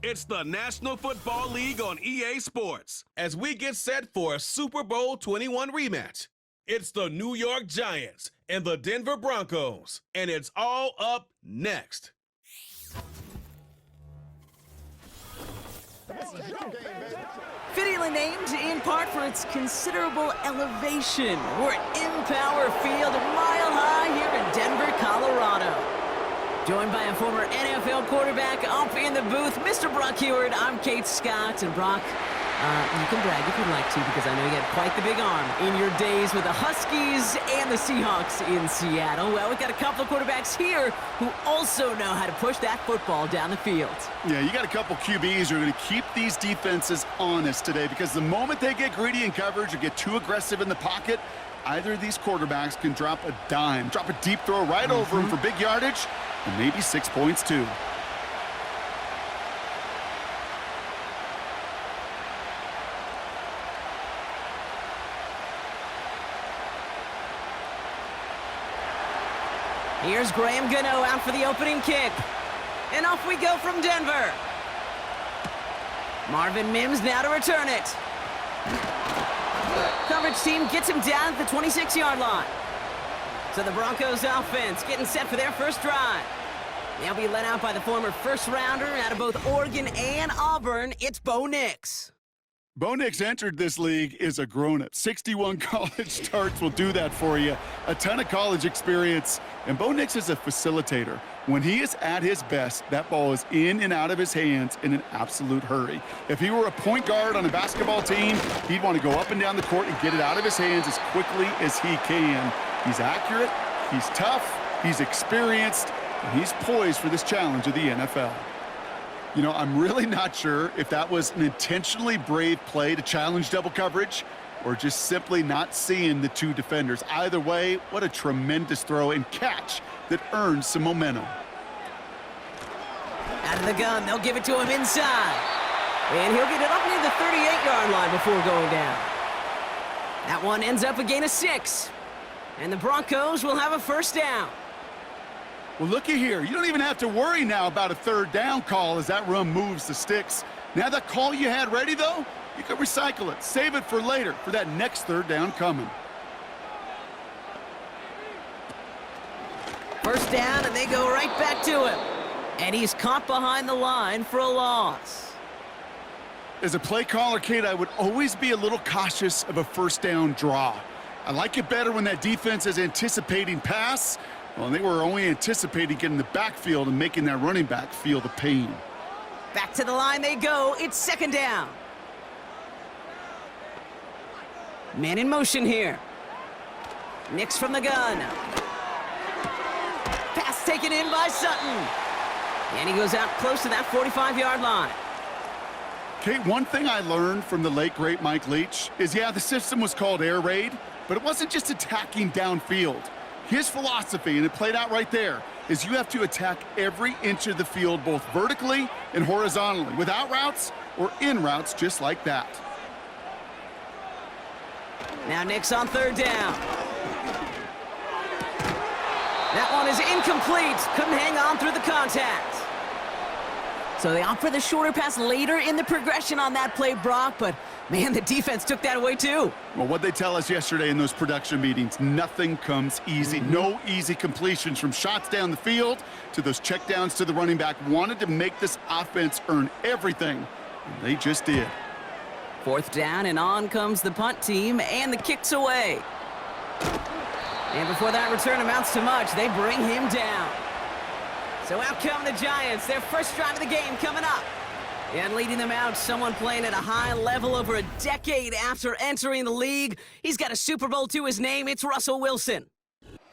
It's the National Football League on EA Sports as we get set for a Super Bowl 21 rematch. It's the New York Giants and the Denver Broncos, and it's all up next. Fittingly named in part for its considerable elevation. We're at Empower Field, Mile High here in Denver, Colorado. Joined by a former NFL quarterback up in the booth, Mr. Brock Heward. I'm Kate Scott, and Brock, you can brag if you'd like to, because I know you had quite the big arm in your days with the Huskies and the Seahawks in Seattle. Well, we've got a couple of quarterbacks here who also know how to push that football down the field. Yeah, you got a couple QBs who are going to keep these defenses honest today, because the moment they get greedy in coverage or get too aggressive in the pocket, either of these quarterbacks can drop a dime, drop a deep throw right over them for big yardage, and maybe 6 points too. Here's Graham Gano out for the opening kick. And off we go from Denver. Marvin Mims now to return it. Coverage team gets him down at the 26-yard line. So the Broncos offense getting set for their first drive. They'll be led out by the former first-rounder out of both Oregon and Auburn. It's Bo Nix. Bo Nix entered this league as a grown-up. 61 college starts will do that for you. A ton of college experience. And Bo Nix is a facilitator. When he is at his best, that ball is in and out of his hands in an absolute hurry. If he were a point guard on a basketball team, he'd want to go up and down the court and get it out of his hands as quickly as he can. He's accurate, he's tough, he's experienced, and he's poised for this challenge of the NFL. You know, I'm really not sure if that was an intentionally brave play to challenge double coverage or just simply not seeing the two defenders. Either way, what a tremendous throw and catch that earns some momentum. Out of the gun, they'll give it to him inside. And he'll get it up near the 38-yard line before going down. That one ends up a gain of 6. And the Broncos will have a first down. Well, looky here. You don't even have to worry now about a third down call as that run moves the sticks. Now that call you had ready, though, you can recycle it. Save it for later for that next third down coming. First down, and they go right back to him. And he's caught behind the line for a loss. As a play caller, Kate, I would always be a little cautious of a first down draw. I like it better when that defense is anticipating pass. Well, they were only anticipating getting the backfield and making that running back feel the pain. Back to the line they go. It's second down. Man in motion here. Nix from the gun. Pass taken in by Sutton. And he goes out close to that 45-yard line. Kate, one thing I learned from the late, great Mike Leach is, yeah, the system was called air raid, but it wasn't just attacking downfield. His philosophy, and it played out right there, is you have to attack every inch of the field, both vertically and horizontally, without routes or in routes just like that. Now Nix on third down. That one is incomplete. Couldn't hang on through the contact. So they opt for the shorter pass later in the progression on that play, Brock, but man, the defense took that away too. Well, what they tell us yesterday in those production meetings, nothing comes easy. No easy completions, from shots down the field to those checkdowns to the running back. Wanted to make this offense earn everything, and they just did. Fourth down, and on comes the punt team, and the kick's away. And before that return amounts to much, they bring him down. So out come the Giants, their first drive of the game coming up. And leading them out, someone playing at a high level over a decade after entering the league. He's got a Super Bowl to his name. It's Russell Wilson.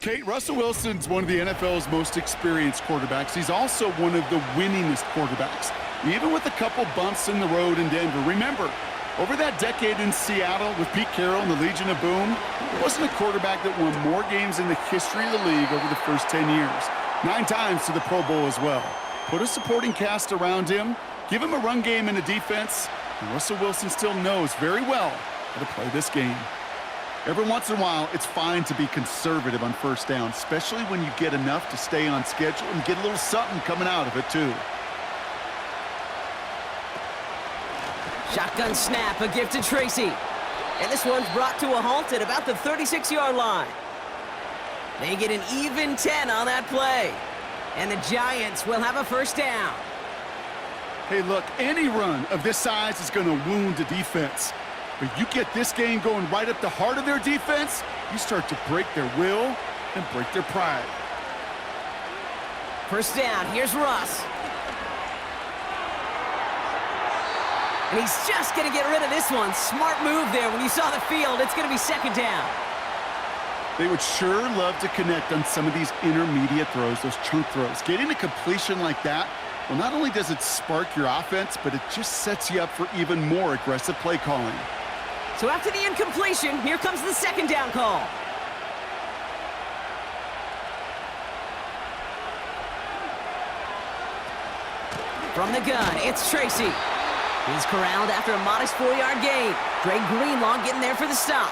Kate, Russell Wilson's one of the NFL's most experienced quarterbacks. He's also one of the winningest quarterbacks, even with a couple bumps in the road in Denver. Remember, over that decade in Seattle with Pete Carroll and the Legion of Boom, there wasn't a quarterback that won more games in the history of the league over the first 10 years. 9 times to the Pro Bowl as well. Put a supporting cast around him, give him a run game and a defense, and Russell Wilson still knows very well how to play this game. Every once in a while, it's fine to be conservative on first down, especially when you get enough to stay on schedule and get a little something coming out of it, too. Shotgun snap, a gift to Tracy. And this one's brought to a halt at about the 36-yard line. They get an even 10 on that play. And the Giants will have a first down. Hey, look, any run of this size is going to wound the defense. But you get this game going right up the heart of their defense, you start to break their will and break their pride. First down, here's Russ. And he's just going to get rid of this one. Smart move there. When you saw the field, it's going to be second down. They would sure love to connect on some of these intermediate throws, those chunk throws. Getting a completion like that, well, not only does it spark your offense, but it just sets you up for even more aggressive play calling. So after the incompletion, here comes the second down call. From the gun, it's Tracy. He's corralled after a modest 4-yard gain. Dre Greenlaw getting there for the stop.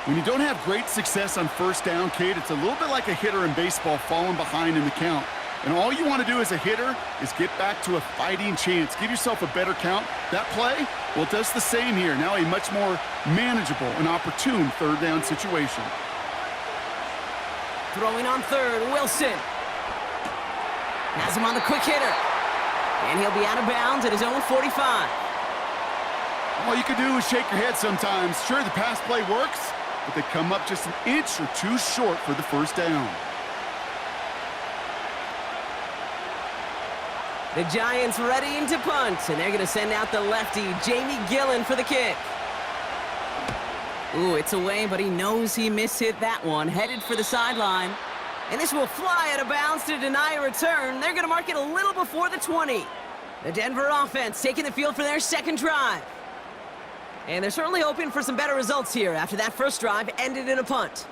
When you don't have great success on first down, Kate, it's a little bit like a hitter in baseball falling behind in the count. And all you want to do as a hitter is get back to a fighting chance. Give yourself a better count. That play, well, it does the same here. Now a much more manageable and opportune third down situation. Throwing on third, Wilson. Has him on the quick hitter. And he'll be out of bounds at his own 45. All you can do is shake your head sometimes. Sure, the pass play works, but they come up just an inch or two short for the first down. The Giants readying to punt, and they're going to send out the lefty, Jamie Gillen, for the kick. Ooh, it's away, but he knows he mishit that one. Headed for the sideline. And this will fly out of bounds to deny a return. They're going to mark it a little before the 20. The Denver offense taking the field for their second drive. And they're certainly hoping for some better results here after that first drive ended in a punt.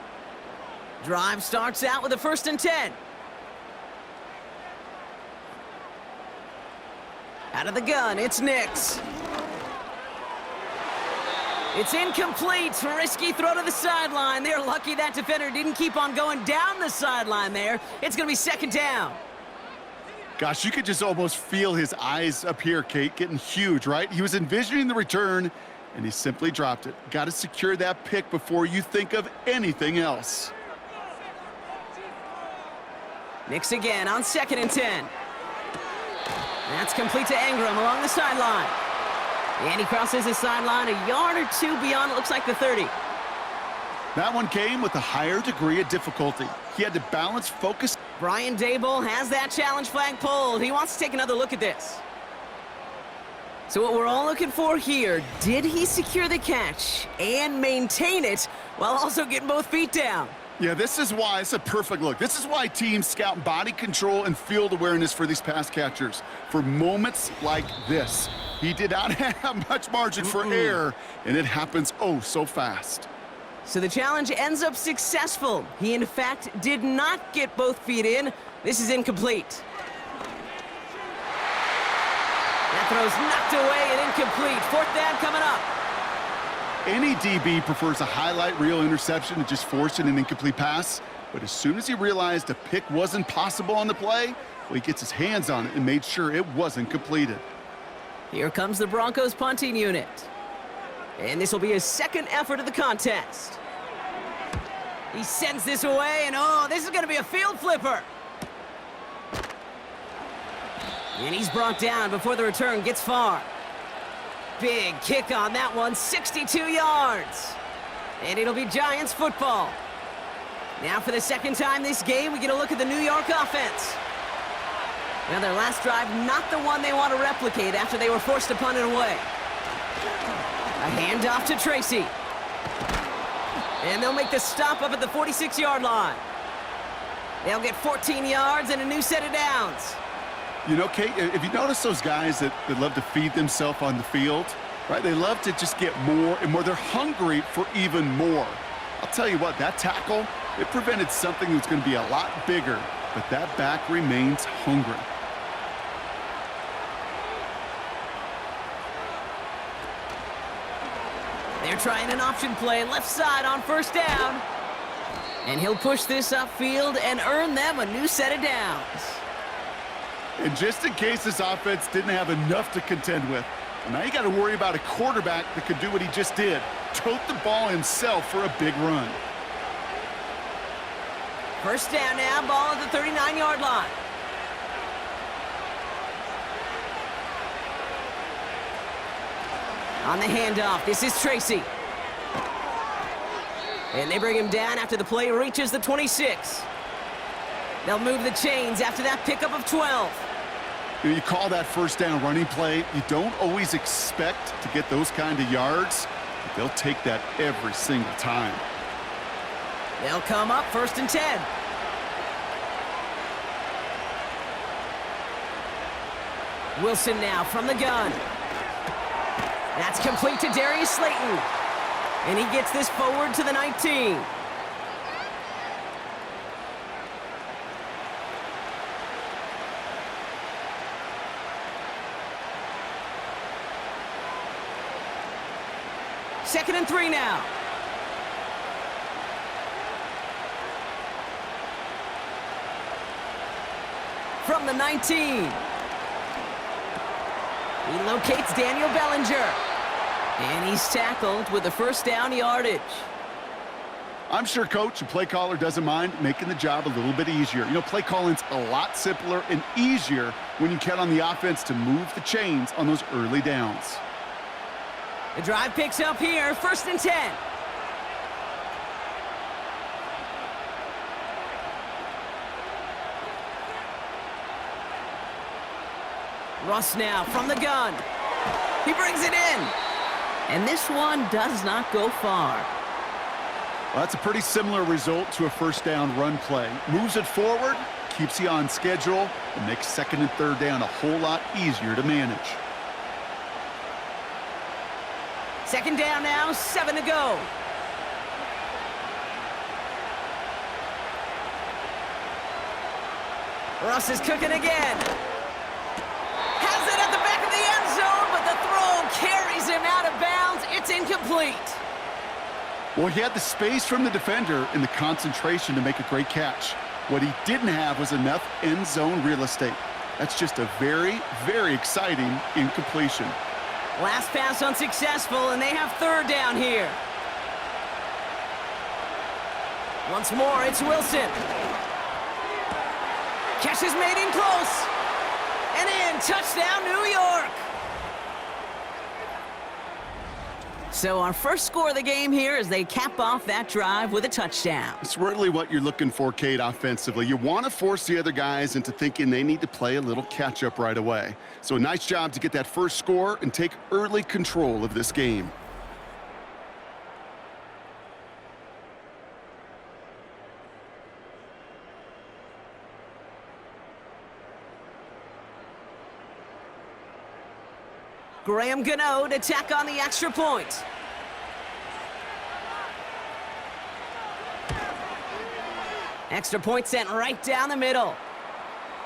Drive starts out with a 1st and 10. Out of the gun, it's Nix. It's incomplete. Risky throw to the sideline. They're lucky that defender didn't keep on going down the sideline there. It's going to be second down. Gosh, you could just almost feel his eyes up here, Kate, getting huge, right? He was envisioning the return, and he simply dropped it. Got to secure that pick before you think of anything else. Nix again on 2nd and 10. That's complete to Ingram along the sideline. And he crosses the sideline a yard or two beyond, it looks like, the 30. That one came with a higher degree of difficulty. He had to balance focus. Brian Daboll has that challenge flag pulled. He wants to take another look at this. So what we're all looking for here, did he secure the catch and maintain it while also getting both feet down? Yeah, this is why it's a perfect look. This is why teams scout body control and field awareness for these pass catchers. For moments like this, he did not have much margin for error, and it happens oh so fast. So the challenge ends up successful. He, in fact, did not get both feet in. This is incomplete. That throw's knocked away and incomplete. 4th down coming up. Any DB prefers a highlight reel interception to just forcing an incomplete pass. But as soon as he realized a pick wasn't possible on the play, well, he gets his hands on it and made sure it wasn't completed. Here comes the Broncos punting unit. And this will be his second effort of the contest. He sends this away, and oh, this is going to be a field flipper. And he's brought down before the return gets far. Big kick on that one, 62 yards. And it'll be Giants football. Now for the second time this game, we get a look at the New York offense. Now their last drive, not the one they want to replicate after they were forced to punt it away. A handoff to Tracy. And they'll make the stop up at the 46-yard line. They'll get 14 yards and a new set of downs. You know, Kate, if you notice those guys that love to feed themselves on the field, right? They love to just get more and more. They're hungry for even more. I'll tell you what, that tackle, it prevented something that's going to be a lot bigger, but that back remains hungry. They're trying an option play, left side on 1st down. And he'll push this upfield and earn them a new set of downs. And just in case this offense didn't have enough to contend with, And now you got to worry about a quarterback that could do what he just did, tote the ball himself for a big run. First down now, ball at the 39-yard line. On the handoff, this is Tracy. And they bring him down after the play reaches the 26. They'll move the chains after that pickup of 12. You call that first down running play. You don't always expect to get those kind of yards, but they'll take that every single time. They'll come up first and 10. Wilson now from the gun. That's complete to Darius Slayton. And he gets this forward to the 19. Second and 3 now. From the 19. He locates Daniel Bellinger. And he's tackled with the first down yardage. I'm sure coach and play caller doesn't mind making the job a little bit easier. You know, play calling's a lot simpler and easier when you count on the offense to move the chains on those early downs. The drive picks up here, first and 10. Russ now from the gun. He brings it in. And this one does not go far. Well, that's a pretty similar result to a first down run play. Moves it forward, keeps you on schedule, and makes second and third down a whole lot easier to manage. Second down now, 7 to go. Russ is cooking again. Has it at the back of the end zone, but the throw carries him out of bounds. It's incomplete. Well, he had the space from the defender and the concentration to make a great catch. What he didn't have was enough end zone real estate. That's just a very, very exciting incompletion. Last pass unsuccessful, and they have third down here. Once more, it's Wilson. Catch is made in close. And in, touchdown, New York. So our first score of the game here as they cap off that drive with a touchdown. It's really what you're looking for, Kate, offensively. You want to force the other guys into thinking they need to play a little catch-up right away. So a nice job to get that first score and take early control of this game. Graham Gano to tack on the extra point. Extra point sent right down the middle.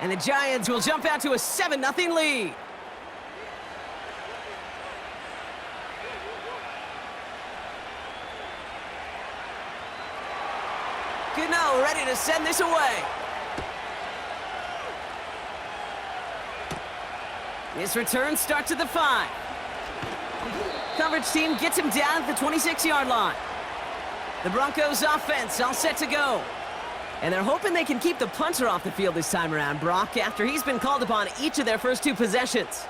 And the Giants will jump out to a 7-0 lead. Gano ready to send this away. This return starts at the 5. Coverage team gets him down at the 26-yard line. The Broncos offense all set to go. And they're hoping they can keep the punter off the field this time around, Brock, after he's been called upon each of their first 2 possessions.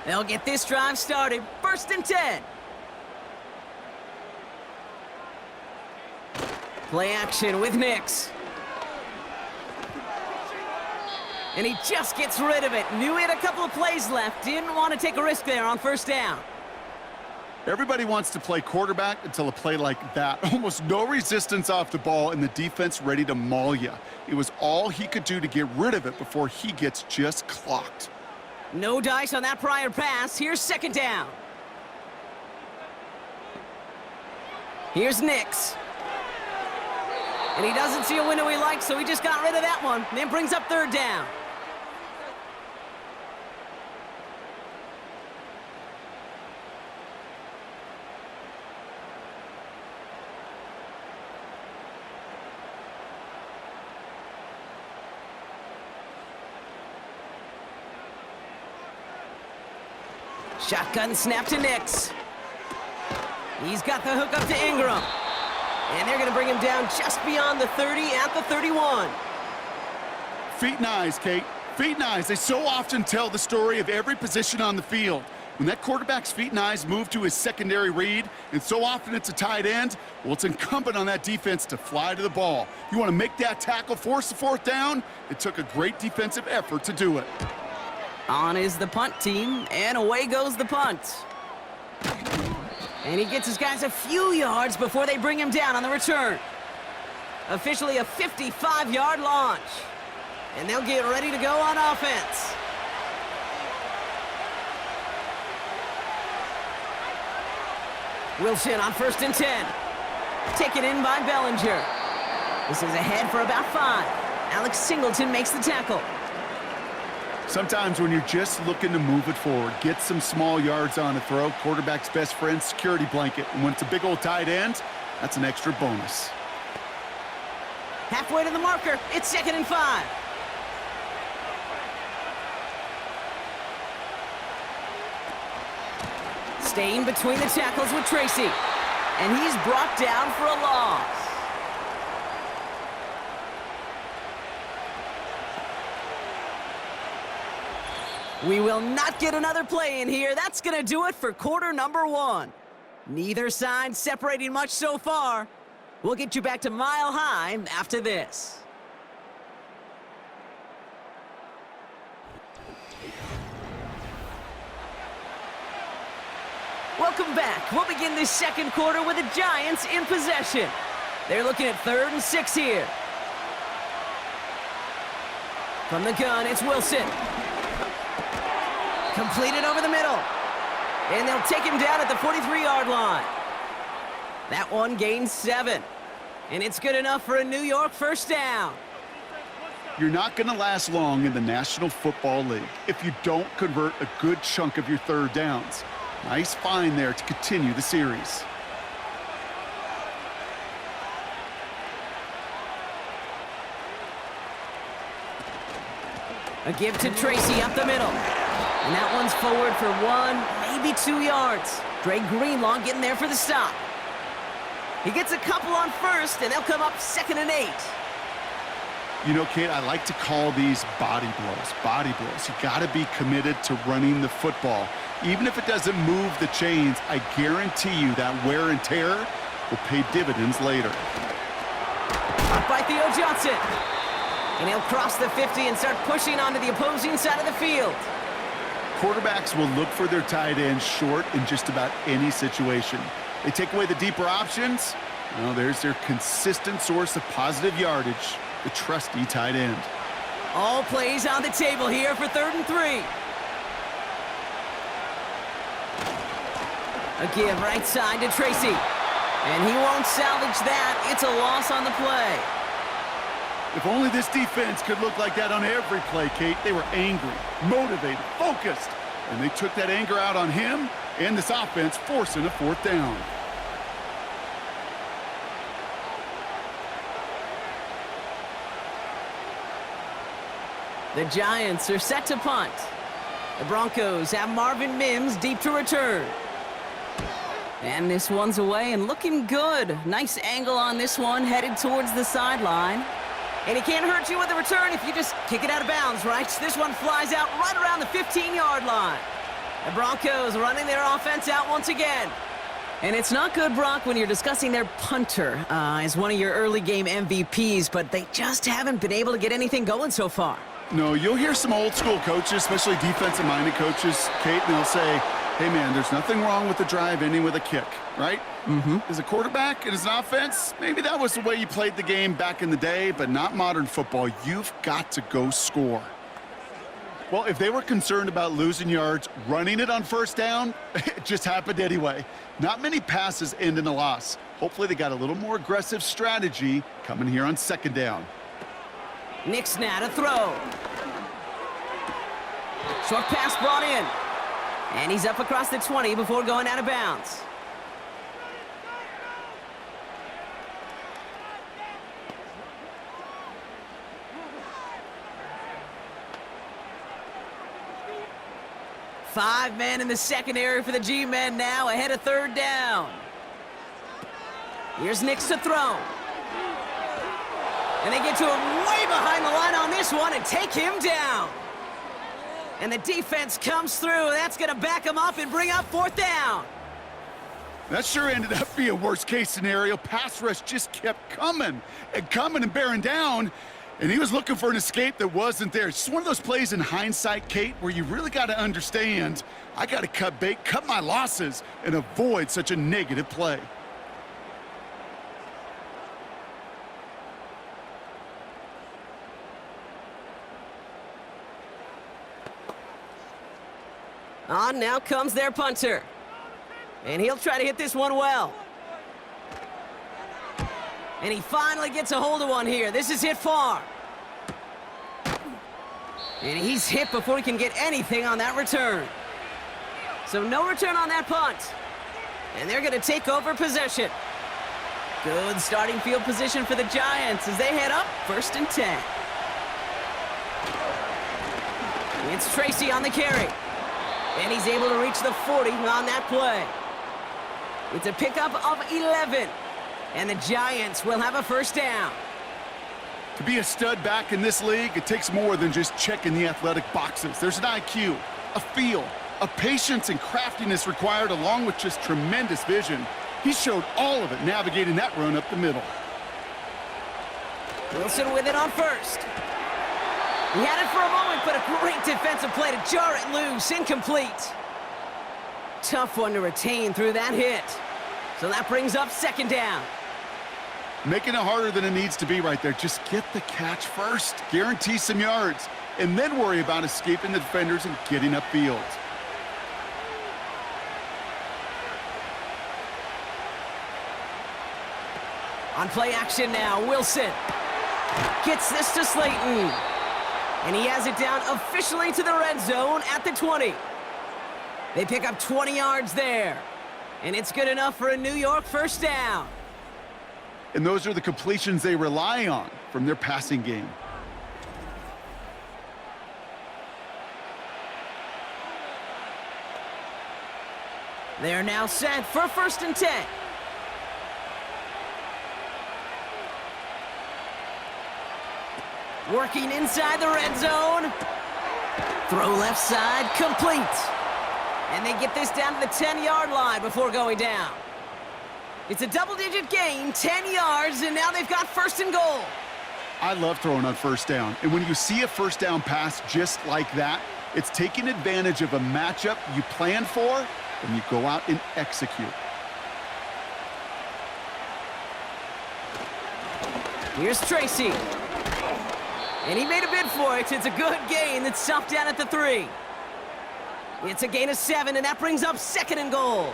They'll get this drive started, first and 10. Play action with Nix. And he just gets rid of it. Knew he had a couple of plays left. Didn't want to take a risk there on first down. Everybody wants to play quarterback until a play like that. Almost no resistance off the ball and the defense ready to maul you. It was all he could do to get rid of it before he gets just clocked. No dice on that prior pass. Here's second down. Here's Nix. And he doesn't see a window he likes, so he just got rid of that one. And then brings up third down. Shotgun snap to Nix. He's got the hook up to Ingram. And they're going to bring him down just beyond the 30 at the 31. Feet and eyes, Kate. Feet and eyes. They so often tell the story of every position on the field. When that quarterback's feet and eyes move to his secondary read, and so often it's a tight end, well, it's incumbent on that defense to fly to the ball. You want to make that tackle, force the fourth down? It took a great defensive effort to do it. On is the punt team, and away goes the punt. And he gets his guys a few yards before they bring him down on the return. Officially a 55-yard launch. And they'll get ready to go on offense. Wilson on 1st and 10. Taken in by Bellinger. This is ahead for about 5. Alex Singleton makes the tackle. Sometimes when you're just looking to move it forward, get some small yards on a throw, quarterback's best friend, security blanket. And when it's a big old tight end, that's an extra bonus. Halfway to the marker, it's 2nd and 5. Staying between the tackles with Tracy. And he's brought down for a loss. We will not get another play in here. That's going to do it for quarter number 1. Neither side separating much so far. We'll get you back to Mile High after this. Welcome back. We'll begin this second quarter with the Giants in possession. They're looking at 3rd and 6 here. From the gun, it's Wilson. Completed over the middle. And they'll take him down at the 43-yard line. That one gains 7. And it's good enough for a New York first down. You're not going to last long in the National Football League if you don't convert a good chunk of your third downs. Nice find there to continue the series. A give to Tracy up the middle. And that one's forward for 1, maybe 2 yards. Dre Greenlaw getting there for the stop. He gets a couple on 1st, and they'll come up 2nd and 8. You know, Kate, I like to call these body blows. Body blows. You got to be committed to running the football. Even if it doesn't move the chains, I guarantee you that wear and tear will pay dividends later. Up by Theo Johnson. And he'll cross the 50 and start pushing onto the opposing side of the field. Quarterbacks will look for their tight end short in just about any situation. They take away the deeper options. Well, there's their consistent source of positive yardage, the trusty tight end. All plays on the table here for 3rd and 3. A give right side to Tracy. And he won't salvage that. It's a loss on the play. If only this defense could look like that on every play, Kate. They were angry, motivated, focused. And they took that anger out on him and this offense, forcing a 4th down. The Giants are set to punt. The Broncos have Marvin Mims deep to return. And this one's away and looking good. Nice angle on this one, headed towards the sideline. And he can't hurt you with a return if you just kick it out of bounds, right? This one flies out right around the 15-yard line. The Broncos running their offense out once again. And it's not good, Brock, when you're discussing their punter as one of your early game MVPs, but they just haven't been able to get anything going so far. No, you'll hear some old school coaches, especially defensive-minded coaches, Kate, and they'll say, hey, man, there's nothing wrong with the drive ending with a kick, right? As a quarterback and as an offense, maybe that was the way you played the game back in the day, but not modern football. You've got to go score. Well, if they were concerned about losing yards, running it on 1st down, it just happened anyway. Not many passes end in a loss. Hopefully they got a little more aggressive strategy coming here on 2nd down. Nick Snad, a throw. Short pass brought in. And he's up across the 20 before going out of bounds. 5 men in the secondary for the G-men now, ahead of third down. Here's Nix to throw. And they get to him way behind the line on this one and take him down. And the defense comes through. That's going to back him up and bring up fourth down. That sure ended up being a worst-case scenario. Pass rush just kept coming and bearing down, and he was looking for an escape that wasn't there. It's just one of those plays in hindsight, Kate, where you really got to understand, I got to cut bait, cut my losses, and avoid such a negative play. On now comes their punter. And he'll try to hit this one well. And he finally gets a hold of one here. This is hit far. And he's hit before he can get anything on that return. So no return on that punt. And they're going to take over possession. Good starting field position for the Giants as they head up 1st and 10. It's Tracy on the carry. And he's able to reach the 40 on that play. It's a pickup of 11. And the Giants will have a first down. To be a stud back in this league, it takes more than just checking the athletic boxes. There's an IQ, a feel, a patience and craftiness required along with just tremendous vision. He showed all of it navigating that run up the middle. Wilson with it on first. He had it for a moment, but a great defensive play to jar it loose. Incomplete. Tough one to retain through that hit. So that brings up 2nd down. Making it harder than it needs to be right there. Just get the catch first. Guarantee some yards. And then worry about escaping the defenders and getting upfield. On play action now, Wilson gets this to Slayton. And he has it down officially to the red zone at the 20. They pick up 20 yards there. And it's good enough for a New York first down. And those are the completions they rely on from their passing game. They're now set for 1st and 10. Working inside the red zone. Throw left side, complete. And they get this down to the 10-yard line before going down. It's a double-digit gain, 10 yards, and now they've got 1st and goal. I love throwing on first down. And when you see a first down pass just like that, it's taking advantage of a matchup you plan for, and you go out and execute. Here's Tracy. And he made a bid for it. It's a good gain that's stopped down at the 3. It's a gain of 7, and that brings up 2nd and goal.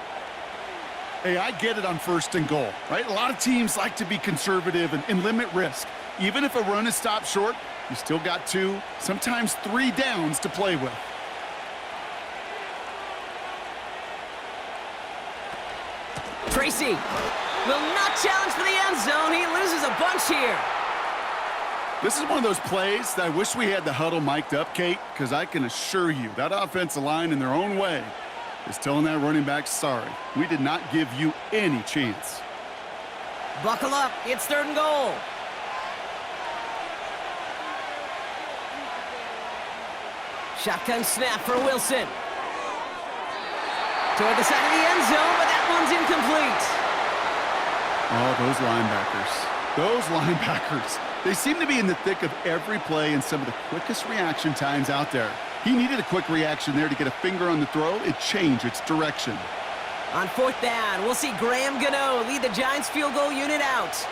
Hey, I get it on 1st and goal, right? A lot of teams like to be conservative and limit risk. Even if a run is stopped short, you still got 2, sometimes 3 downs to play with. Tracy will not challenge for the end zone. He loses a bunch here. This is one of those plays that I wish we had the huddle mic'd up, Kate, because I can assure you that offensive line in their own way is telling that running back, sorry, we did not give you any chance. Buckle up. It's 3rd and goal. Shotgun snap for Wilson. Toward the side of the end zone, but that one's incomplete. Oh, those linebackers. Those linebackers. They seem to be in the thick of every play and some of the quickest reaction times out there. He needed a quick reaction there to get a finger on the throw. It changed its direction. On 4th down, we'll see Graham Gano lead the Giants field goal unit out.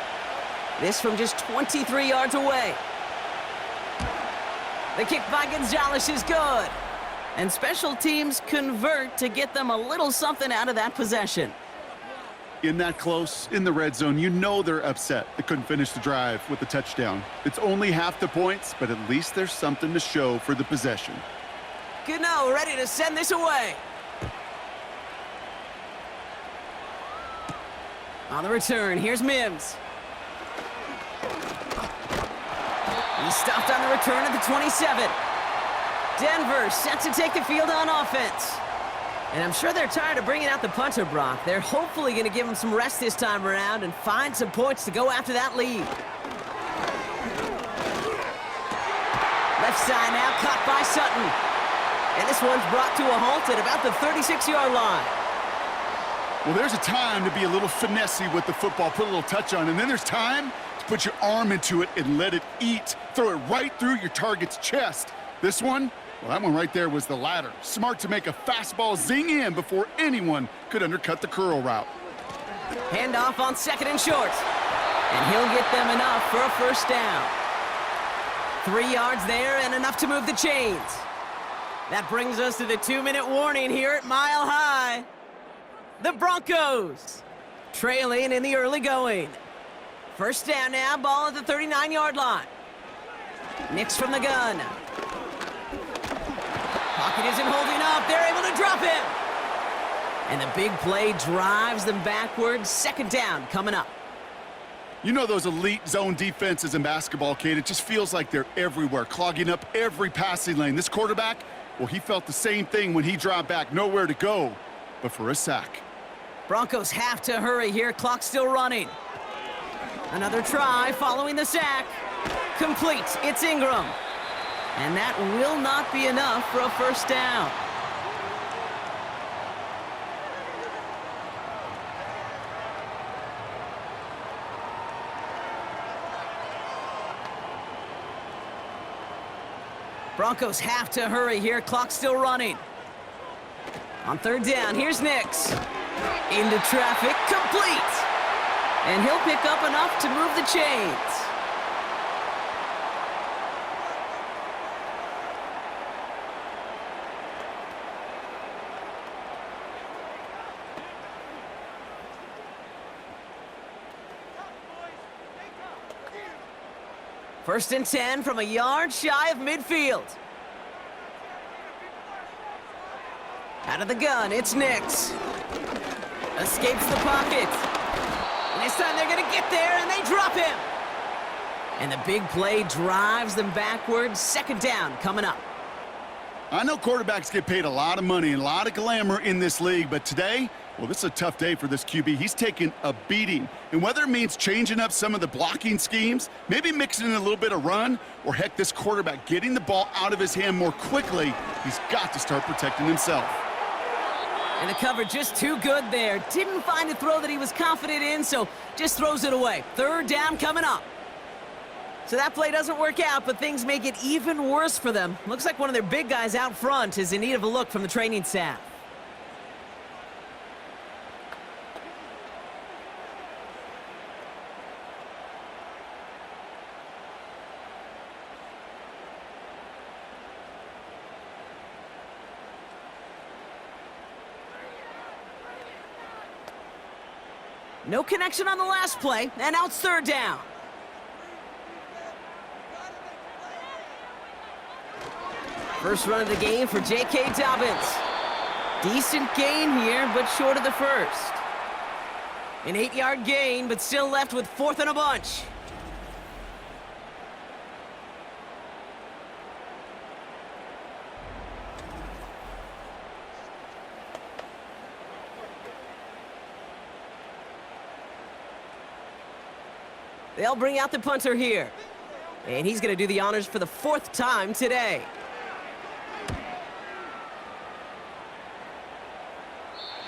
This from just 23 yards away. The kick by Gonzalez is good. And special teams convert to get them a little something out of that possession. In that close, in the red zone, you know they're upset. They couldn't finish the drive with a touchdown. It's only half the points, but at least there's something to show for the possession. Gano ready to send this away. On the return, here's Mims. He's stopped on the return at the 27. Denver set to take the field on offense. And I'm sure they're tired of bringing out the punter, Brock. They're hopefully going to give him some rest this time around and find some points to go after that lead. Left side now, caught by Sutton. And this one's brought to a halt at about the 36-yard line. Well, there's a time to be a little finessey with the football, put a little touch on, and then there's time to put your arm into it and let it eat. Throw it right through your target's chest. This one, well, that one right there was the latter. Smart to make a fastball zing in before anyone could undercut the curl route. Handoff on 2nd and short. And he'll get them enough for a first down. 3 yards there and enough to move the chains. That brings us to the 2-minute warning here at Mile High. The Broncos trailing in the early going. First down now, ball at the 39-yard line. Nix from the gun. Pocket isn't holding up. They're able to drop him. And the big play drives them backwards. 2nd down coming up. You know those elite zone defenses in basketball, Kate. It just feels like they're everywhere, clogging up every passing lane. This quarterback, well, he felt the same thing when he dropped back. Nowhere to go but for a sack. Broncos have to hurry here. Clock still running. Another try following the sack. Complete. It's Ingram. And that will not be enough for a first down. Broncos have to hurry here. Clock still running. On 3rd down, here's Nix. Into traffic, complete. And he'll pick up enough to move the chains. First and 10 from a yard shy of midfield. Out of the gun, it's Nix. Escapes the pocket. And this time they're going to get there, and they drop him. And the big play drives them backwards. 2nd down coming up. I know quarterbacks get paid a lot of money and a lot of glamour in this league, but today, well, this is a tough day for this QB. He's taken a beating. And whether it means changing up some of the blocking schemes, maybe mixing in a little bit of run, or heck, this quarterback getting the ball out of his hand more quickly, he's got to start protecting himself. And the cover just too good there. Didn't find a throw that he was confident in, so just throws it away. 3rd down coming up. So that play doesn't work out, but things make it even worse for them. Looks like one of their big guys out front is in need of a look from the training staff. No connection on the last play, and now it's 3rd down. First run of the game for J.K. Dobbins. Decent gain here, but short of the first. An 8-yard gain, but still left with 4th and a bunch. They'll bring out the punter here. And he's going to do the honors for the 4th time today.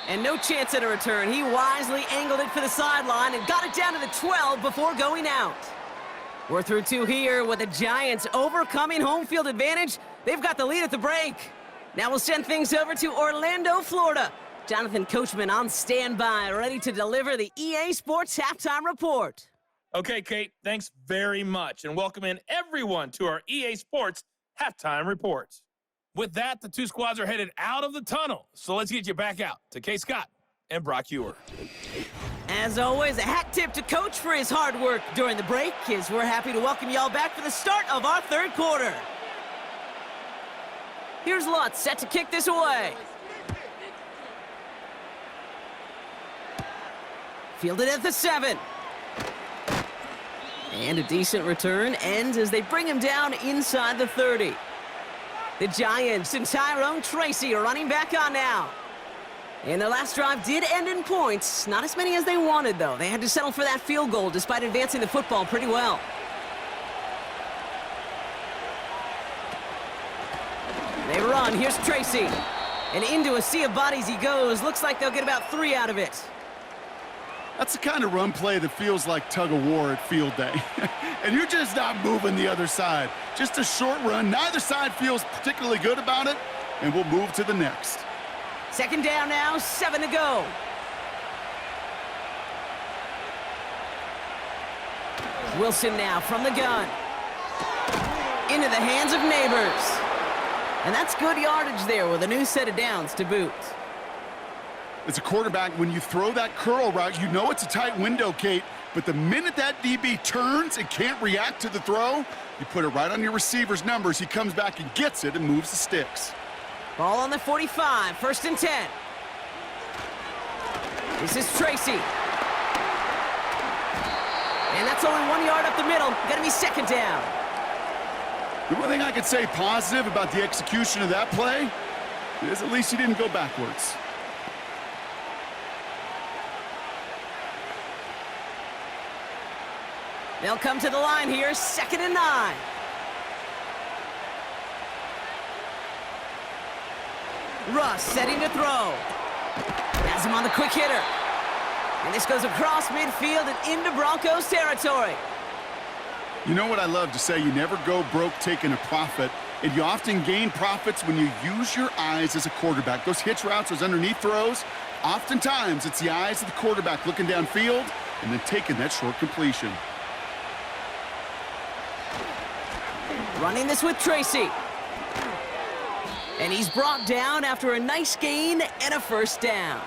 And no chance at a return. He wisely angled it for the sideline and got it down to the 12 before going out. We're through 2 here with the Giants overcoming home field advantage. They've got the lead at the break. Now we'll send things over to Orlando, Florida. Jonathan Coachman on standby, ready to deliver the EA Sports Halftime Report. Okay, Kate, thanks very much, and welcome in everyone to our EA Sports Halftime Reports. With that, the 2 squads are headed out of the tunnel, so let's get you back out to Kay Scott and Brock Ewer. As always, a hat tip to Coach for his hard work during the break, as we're happy to welcome y'all back for the start of our 3rd quarter. Here's Lutz set to kick this away. Fielded at the 7. And a decent return ends as they bring him down inside the 30. The Giants and Tyrone Tracy are running back on now. And their last drive did end in points. Not as many as they wanted, though. They had to settle for that field goal despite advancing the football pretty well. They run. Here's Tracy. And into a sea of bodies he goes. Looks like they'll get about 3 out of it. That's the kind of run play that feels like tug-of-war at field day. And you're just not moving the other side. Just a short run. Neither side feels particularly good about it, and we'll move to the next. Second down now, 7 to go. Wilson now from the gun. Into the hands of Neighbors. And that's good yardage there with a new set of downs to boot. As a quarterback, when you throw that curl route, you know it's a tight window, Kate, but the minute that DB turns and can't react to the throw, you put it right on your receiver's numbers. He comes back and gets it and moves the sticks. Ball on the 45, 1st and 10. This is Tracy. And that's only 1 yard up the middle. Gonna be 2nd down. The one thing I could say positive about the execution of that play is at least he didn't go backwards. They'll come to the line here, 2nd and 9. Russ setting to throw. Has him on the quick hitter. And this goes across midfield and into Broncos territory. You know what I love to say? You never go broke taking a profit, and you often gain profits when you use your eyes as a quarterback. Those hitch routes, those underneath throws, oftentimes it's the eyes of the quarterback looking downfield and then taking that short completion. Running this with Tracy. And he's brought down after a nice gain and a 1st down.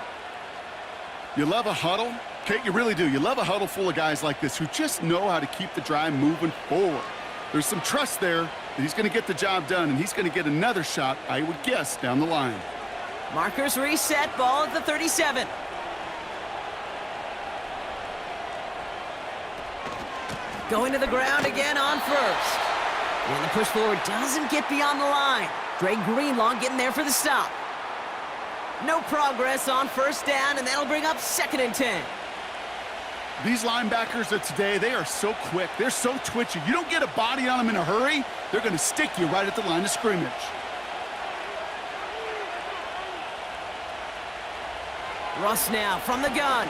You love a huddle? Kate, you really do. You love a huddle full of guys like this who just know how to keep the drive moving forward. There's some trust there that he's going to get the job done, and he's going to get another shot, I would guess, down the line. Markers reset, ball at the 37. Going to the ground again on 1st. And the push forward doesn't get beyond the line. Greg Greenlaw getting there for the stop. No progress on 1st down, and that'll bring up 2nd and 10. These linebackers of today, they are so quick. They're so twitchy. You don't get a body on them in a hurry, they're going to stick you right at the line of scrimmage. Russ now from the gun.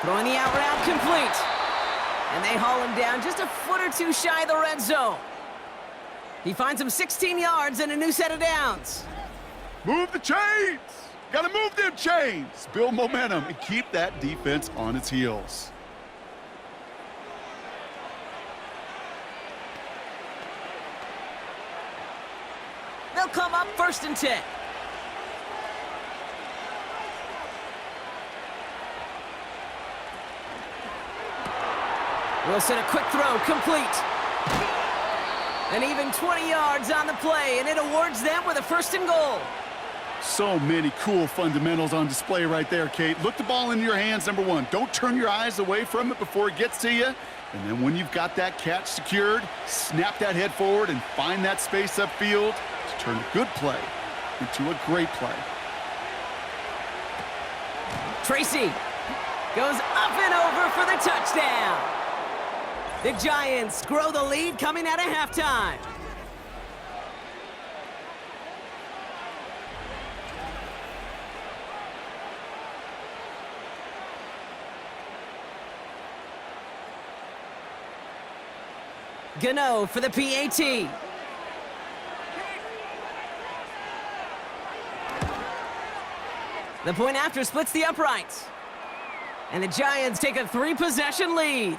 Throwing the out route complete. And they haul him down just a foot or two shy of the red zone. He finds him 16 yards and a new set of downs. Move the chains! Gotta move them chains! Build momentum and keep that defense on its heels. They'll come up 1st and 10. Wilson, a quick throw, complete. And even 20 yards on the play, and it awards them with a 1st and goal. So many cool fundamentals on display right there, Kate. Look the ball into your hands, number one. Don't turn your eyes away from it before it gets to you. And then when you've got that catch secured, snap that head forward and find that space upfield to turn a good play into a great play. Tracy goes up and over for the touchdown. The Giants grow the lead coming out of halftime. Gano for the PAT. The point after splits the uprights. And the Giants take a 3-possession lead.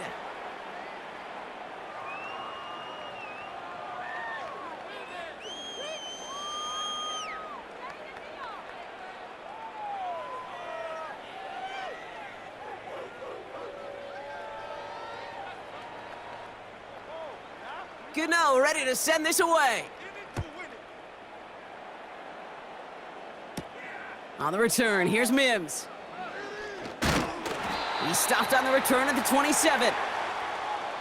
Gano ready to send this away. On the return, here's Mims. He stopped on the return at the 27.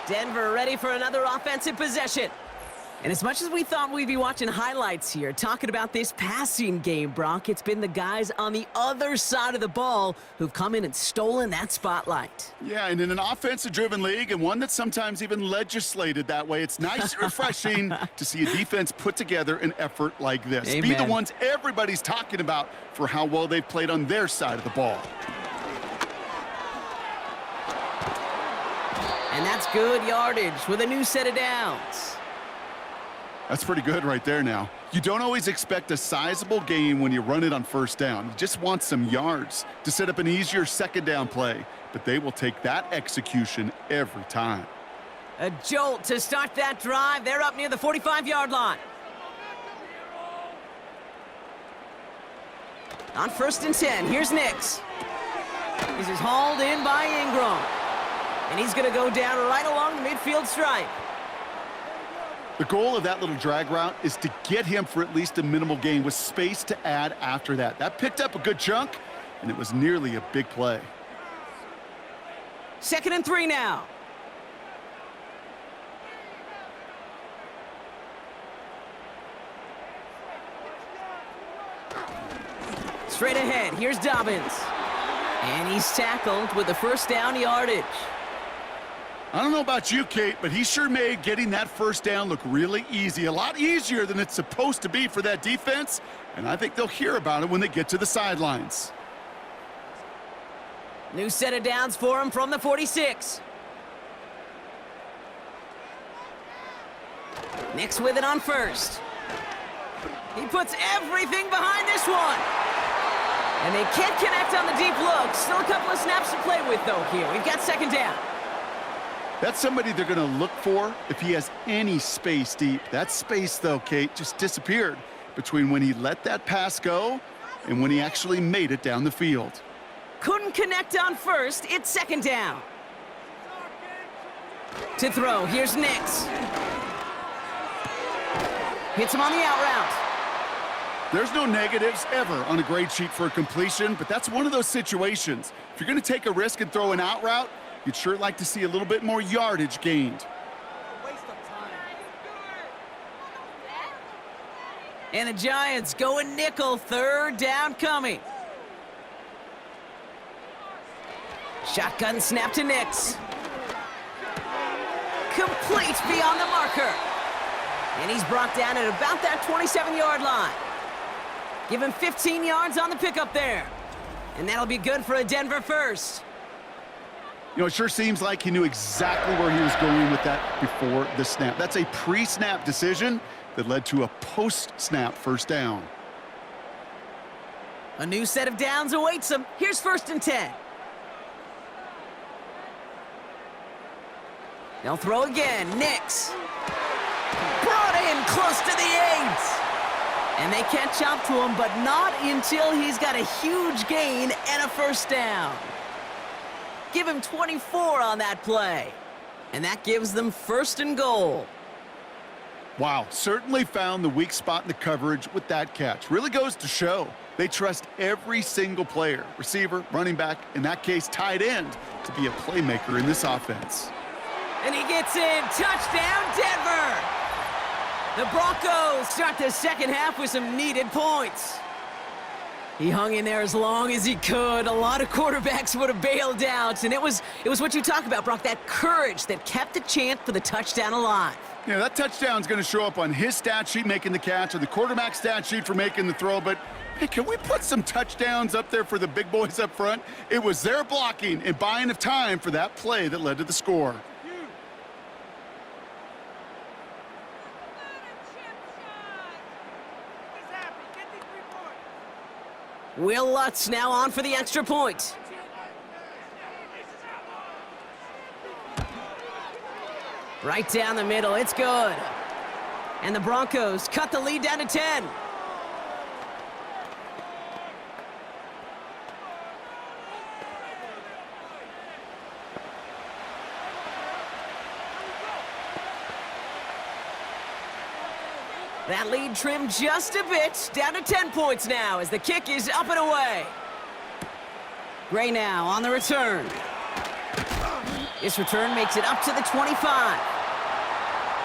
Denver ready for another offensive possession. And as much as we thought we'd be watching highlights here, talking about this passing game, Brock, it's been the guys on the other side of the ball who've come in and stolen that spotlight. Yeah, and in an offensive-driven league, and one that's sometimes even legislated that way, it's nice and refreshing to see a defense put together an effort like this. Amen. Be the ones everybody's talking about for how well they've played on their side of the ball. And that's good yardage with a new set of downs. That's pretty good right there now. You don't always expect a sizable gain when you run it on first down. You just want some yards to set up an easier second down play, but they will take that execution every time. A jolt to start that drive. They're up near the 45-yard line. On 1st and 10, here's Nix. This is hauled in by Ingram. And he's going to go down right along the midfield stripe. The goal of that little drag route is to get him for at least a minimal gain with space to add after that. That picked up a good chunk, and it was nearly a big play. 2nd and 3 now. Straight ahead, here's Dobbins. And he's tackled with the first down yardage. I don't know about you, Kate, but he sure made getting that first down look really easy. A lot easier than it's supposed to be for that defense, and I think they'll hear about it when they get to the sidelines. New set of downs for him from the 46. Nix with it on 1st. He puts everything behind this one. And they can't connect on the deep look. Still a couple of snaps to play with, though, here. We've got 2nd down. That's somebody they're going to look for if he has any space deep. That space, though, Kate, just disappeared between when he let that pass go and when he actually made it down the field. Couldn't connect on 1st. It's 2nd down. To throw, here's Nix. Hits him on the out route. There's no negatives ever on a grade sheet for a completion, but that's one of those situations. If you're going to take a risk and throw an out route, you'd sure like to see a little bit more yardage gained. And the Giants going nickel, 3rd down coming. Shotgun snap to Nix. Complete beyond the marker. And he's brought down at about that 27-yard line. Give him 15 yards on the pickup there. And that'll be good for a Denver first. You know, it sure seems like he knew exactly where he was going with that before the snap. That's a pre-snap decision that led to a post-snap first down. A new set of downs awaits him. Here's 1st and 10. They'll throw again. Nix. Brought in close to the 8. And they catch up to him, but not until he's got a huge gain and a first down. Give him 24 on that play. And that gives them 1st and goal. Wow, certainly found the weak spot in the coverage with that catch. Really goes to show they trust every single player, receiver, running back, in that case, tight end, to be a playmaker in this offense. And he gets in. Touchdown, Denver! The Broncos start the second half with some needed points. He hung in there as long as he could. A lot of quarterbacks would have bailed out, and it was what you talk about, Brock, that courage that kept the chance for the touchdown alive. Yeah, that touchdown's going to show up on his stat sheet making the catch or the quarterback stat sheet for making the throw, but hey, can we put some touchdowns up there for the big boys up front? It was their blocking and buying of time for that play that led to the score. Will Lutz now on for the extra point. Right down the middle, it's good. And the Broncos cut the lead down to 10. That lead trimmed just a bit, down to 10 points now as the kick is up and away. Gray now on the return. This return makes it up to the 25.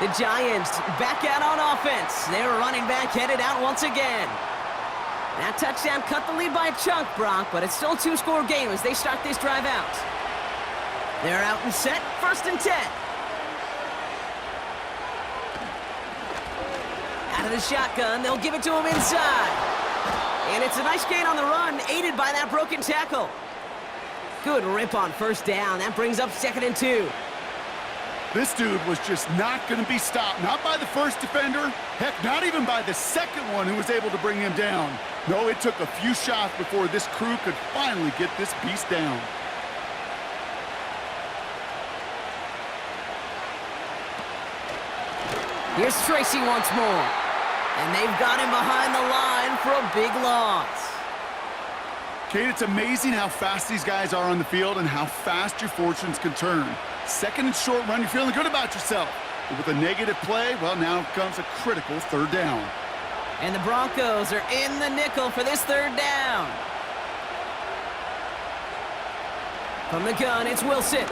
The Giants back out on offense. Their running back headed out once again. That touchdown cut the lead by a chunk, Brock, but it's still a 2-score game as they start this drive out. They're out and set, 1st and 10. Out of the shotgun, they'll give it to him inside. And it's a nice gain on the run, aided by that broken tackle. Good rip on 1st down. That brings up 2nd and 2. This dude was just not going to be stopped. Not by the first defender. Heck, not even by the second one who was able to bring him down. No, it took a few shots before this crew could finally get this beast down. Here's Tracy once more. And they've got him behind the line for a big loss. Kate, it's amazing how fast these guys are on the field and how fast your fortunes can turn. 2nd and short run, you're feeling good about yourself. But with a negative play, well, now comes a critical 3rd down. And the Broncos are in the nickel for this 3rd down. From the gun, it's Wilson.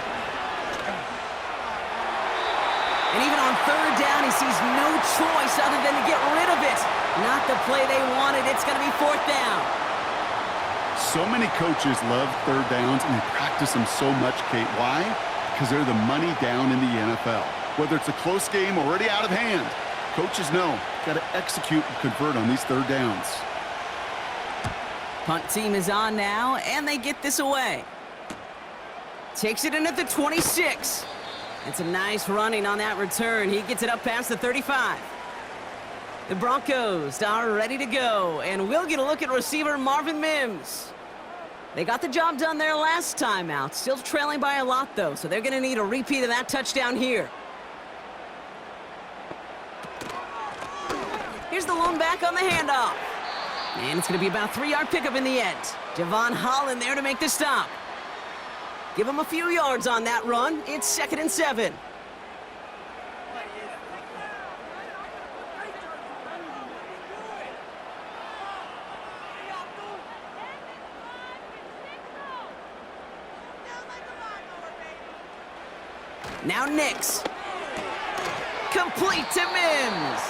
And even on 3rd down, he sees no choice other than to get rid of it. Not the play they wanted. It's going to be 4th down. So many coaches love 3rd downs, and they practice them so much, Kate. Why? Because they're the money down in the NFL. Whether it's a close game already out of hand, coaches know, got to execute and convert on these 3rd downs. Punt team is on now, and they get this away. Takes it in at the 26. It's a nice running on that return. He gets it up past the 35. The Broncos are ready to go, and we'll get a look at receiver Marvin Mims. They got the job done there last time out. Still trailing by a lot, though, so they're going to need a repeat of that touchdown here. Here's the lone back on the handoff. And it's going to be about a 3-yard pickup in the end. Javon Holland there to make the stop. Give him a few yards on that run. It's 2nd and 7. Now Nix. Complete to Mims.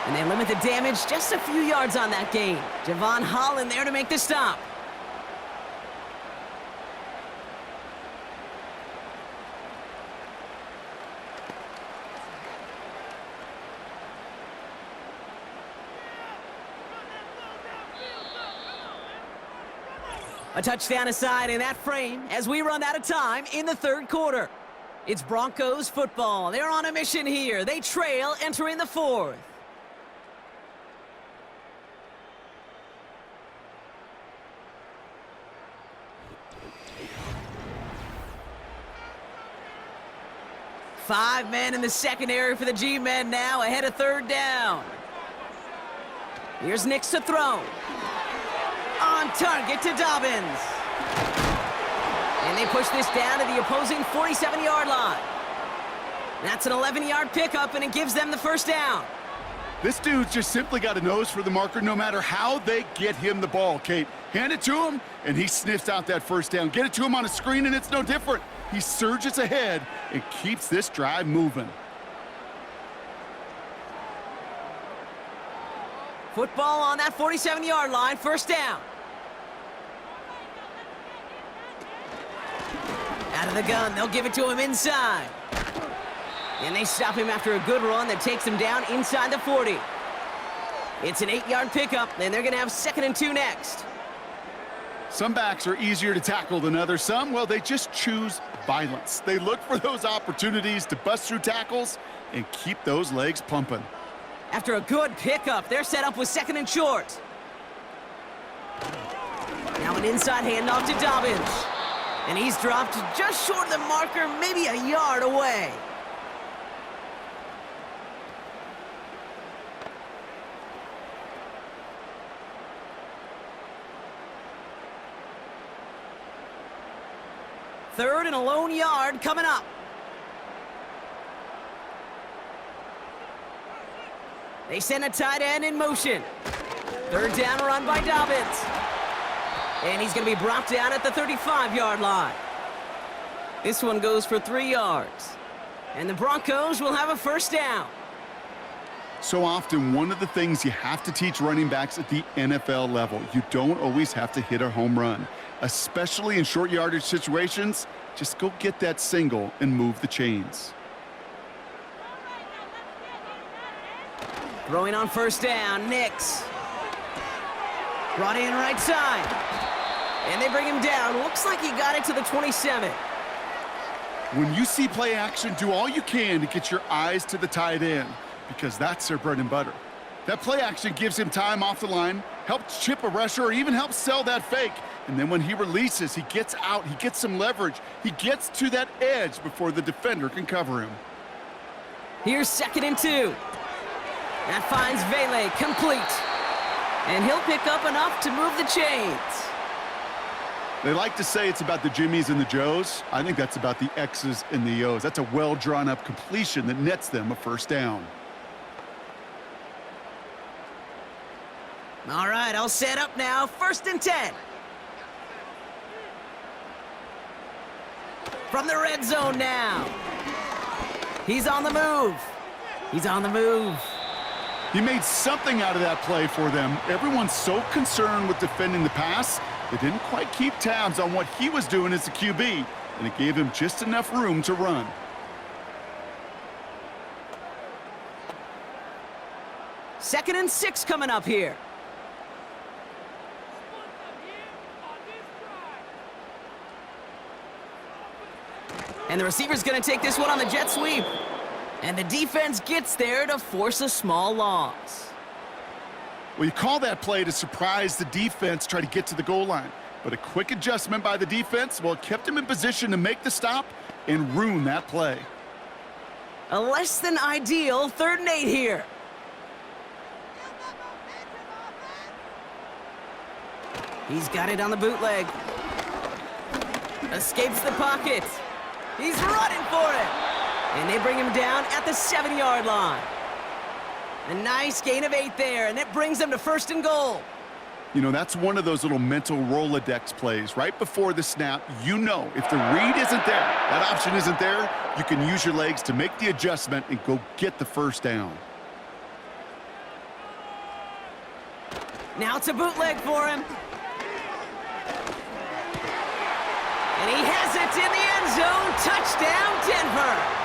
And they limit the damage just a few yards on that gain. Javon Holland there to make the stop. A touchdown aside in that frame as we run out of time in the 3rd quarter. It's Broncos football. They're on a mission here. They trail entering the 4th. Five men in the secondary for the G-men now ahead of 3rd down. Here's Nix to throw. On target to Dobbins. And they push this down to the opposing 47-yard line. That's an 11-yard pickup, and it gives them the 1st down. This dude's just simply got a nose for the marker no matter how they get him the ball, Kate. Hand it to him, and he sniffs out that 1st down. Get it to him on a screen, and it's no different. He surges ahead and keeps this drive moving. Football on that 47-yard line, 1st down. Out of the gun, they'll give it to him inside. And they stop him after a good run that takes him down inside the 40. It's an 8-yard pickup, and they're going to have 2nd and 2 next. Some backs are easier to tackle than others. Some, well, they just choose violence. They look for those opportunities to bust through tackles and keep those legs pumping. After a good pickup, they're set up with 2nd and short. Now an inside handoff to Dobbins. And he's dropped just short of the marker, maybe a yard away. Third and a lone yard coming up. They send a tight end in motion. 3rd down run by Dobbins. And he's going to be brought down at the 35-yard line. This one goes for 3 yards. And the Broncos will have a first down. So often, one of the things you have to teach running backs at the NFL level, you don't always have to hit a home run. Especially in short yardage situations, just go get that single and move the chains. Throwing on first down, Nix. Brought in right side. And they bring him down. Looks like he got it to the 27. When you see play action, do all you can to get your eyes to the tight end, because that's their bread and butter. That play action gives him time off the line, helps chip a rusher, or even helps sell that fake. And then when he releases, he gets out, he gets some leverage. He gets to that edge before the defender can cover him. Here's 2nd and 2. That finds Vele complete. And he'll pick up enough to move the chains. They like to say it's about the Jimmies and the Joes. I think that's about the X's and the O's. That's a well-drawn-up completion that nets them a first down. All right, I'll set up now. 1st and 10. From the red zone now. He's on the move. He's on the move. He made something out of that play for them. Everyone's so concerned with defending the pass, they didn't quite keep tabs on what he was doing as a QB, and it gave him just enough room to run. Second and 6 coming up here. And the receiver's going to take this one on the jet sweep. And the defense gets there to force a small loss. Well, you call that play to surprise the defense, try to get to the goal line. But a quick adjustment by the defense, well, it kept him in position to make the stop and ruin that play. A less than ideal 3rd and 8 here. He's got it on the bootleg. Escapes the pocket. He's running for it. And they bring him down at the 7-yard line. A nice gain of 8 there, and it brings them to 1st and goal. You know, that's one of those little mental Rolodex plays. Right before the snap, you know if the read isn't there, that option isn't there, you can use your legs to make the adjustment and go get the first down. Now it's a bootleg for him. And he has it in the end zone. Touchdown, Denver.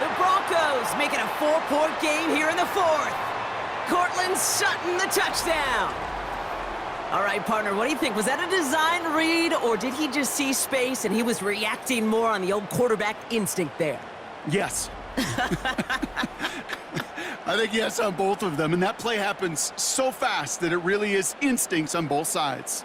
The Broncos making a 4-point game here in the 4th. Cortland Sutton, the touchdown. All right, partner, what do you think? Was that a design read, or did he just see space and he was reacting more on the old quarterback instinct there? Yes. I think yes on both of them, and that play happens so fast that it really is instincts on both sides.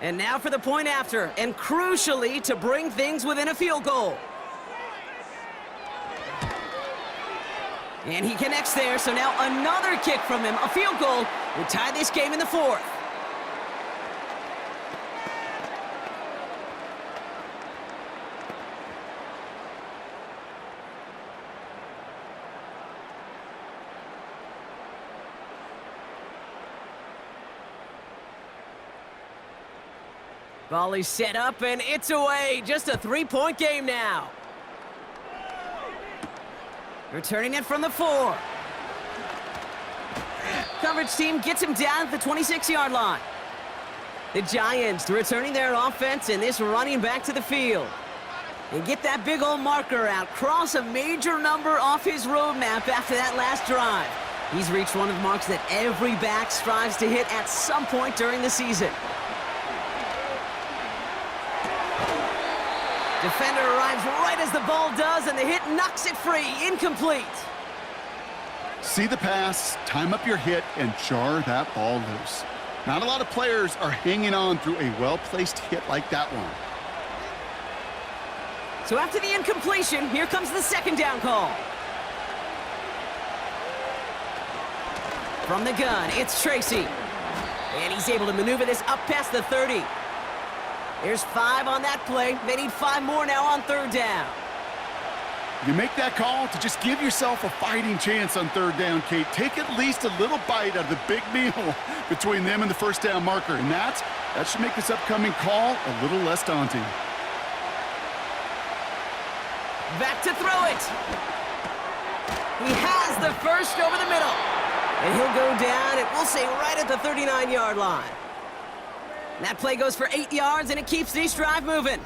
And now for the point after, and crucially to bring things within a field goal. And he connects there, so now another kick from him, a field goal, would tie this game in the 4th. Volley set up, and it's away. Just a 3-point game now. Returning it from the 4. Coverage team gets him down at the 26-yard line. The Giants returning their offense and this running back to the field. And get that big old marker out. Cross a major number off his roadmap after that last drive. He's reached one of the marks that every back strives to hit at some point during the season. Defender arrives right as the ball does, and the hit knocks it free. Incomplete. See the pass, time up your hit, and jar that ball loose. Not a lot of players are hanging on through a well-placed hit like that one. So after the incompletion, here comes the 2nd down call. From the gun, it's Tracy. And he's able to maneuver this up past the 30. There's 5 on that play. They need 5 more now on 3rd down. You make that call to just give yourself a fighting chance on third down, Kate. Take at least a little bite out of the big meal between them and the first down marker, and that should make this upcoming call a little less daunting. Back to throw it. He has the first over the middle. And he'll go down, and we'll say right at the 39-yard line. That play goes for 8 yards, and it keeps this drive moving.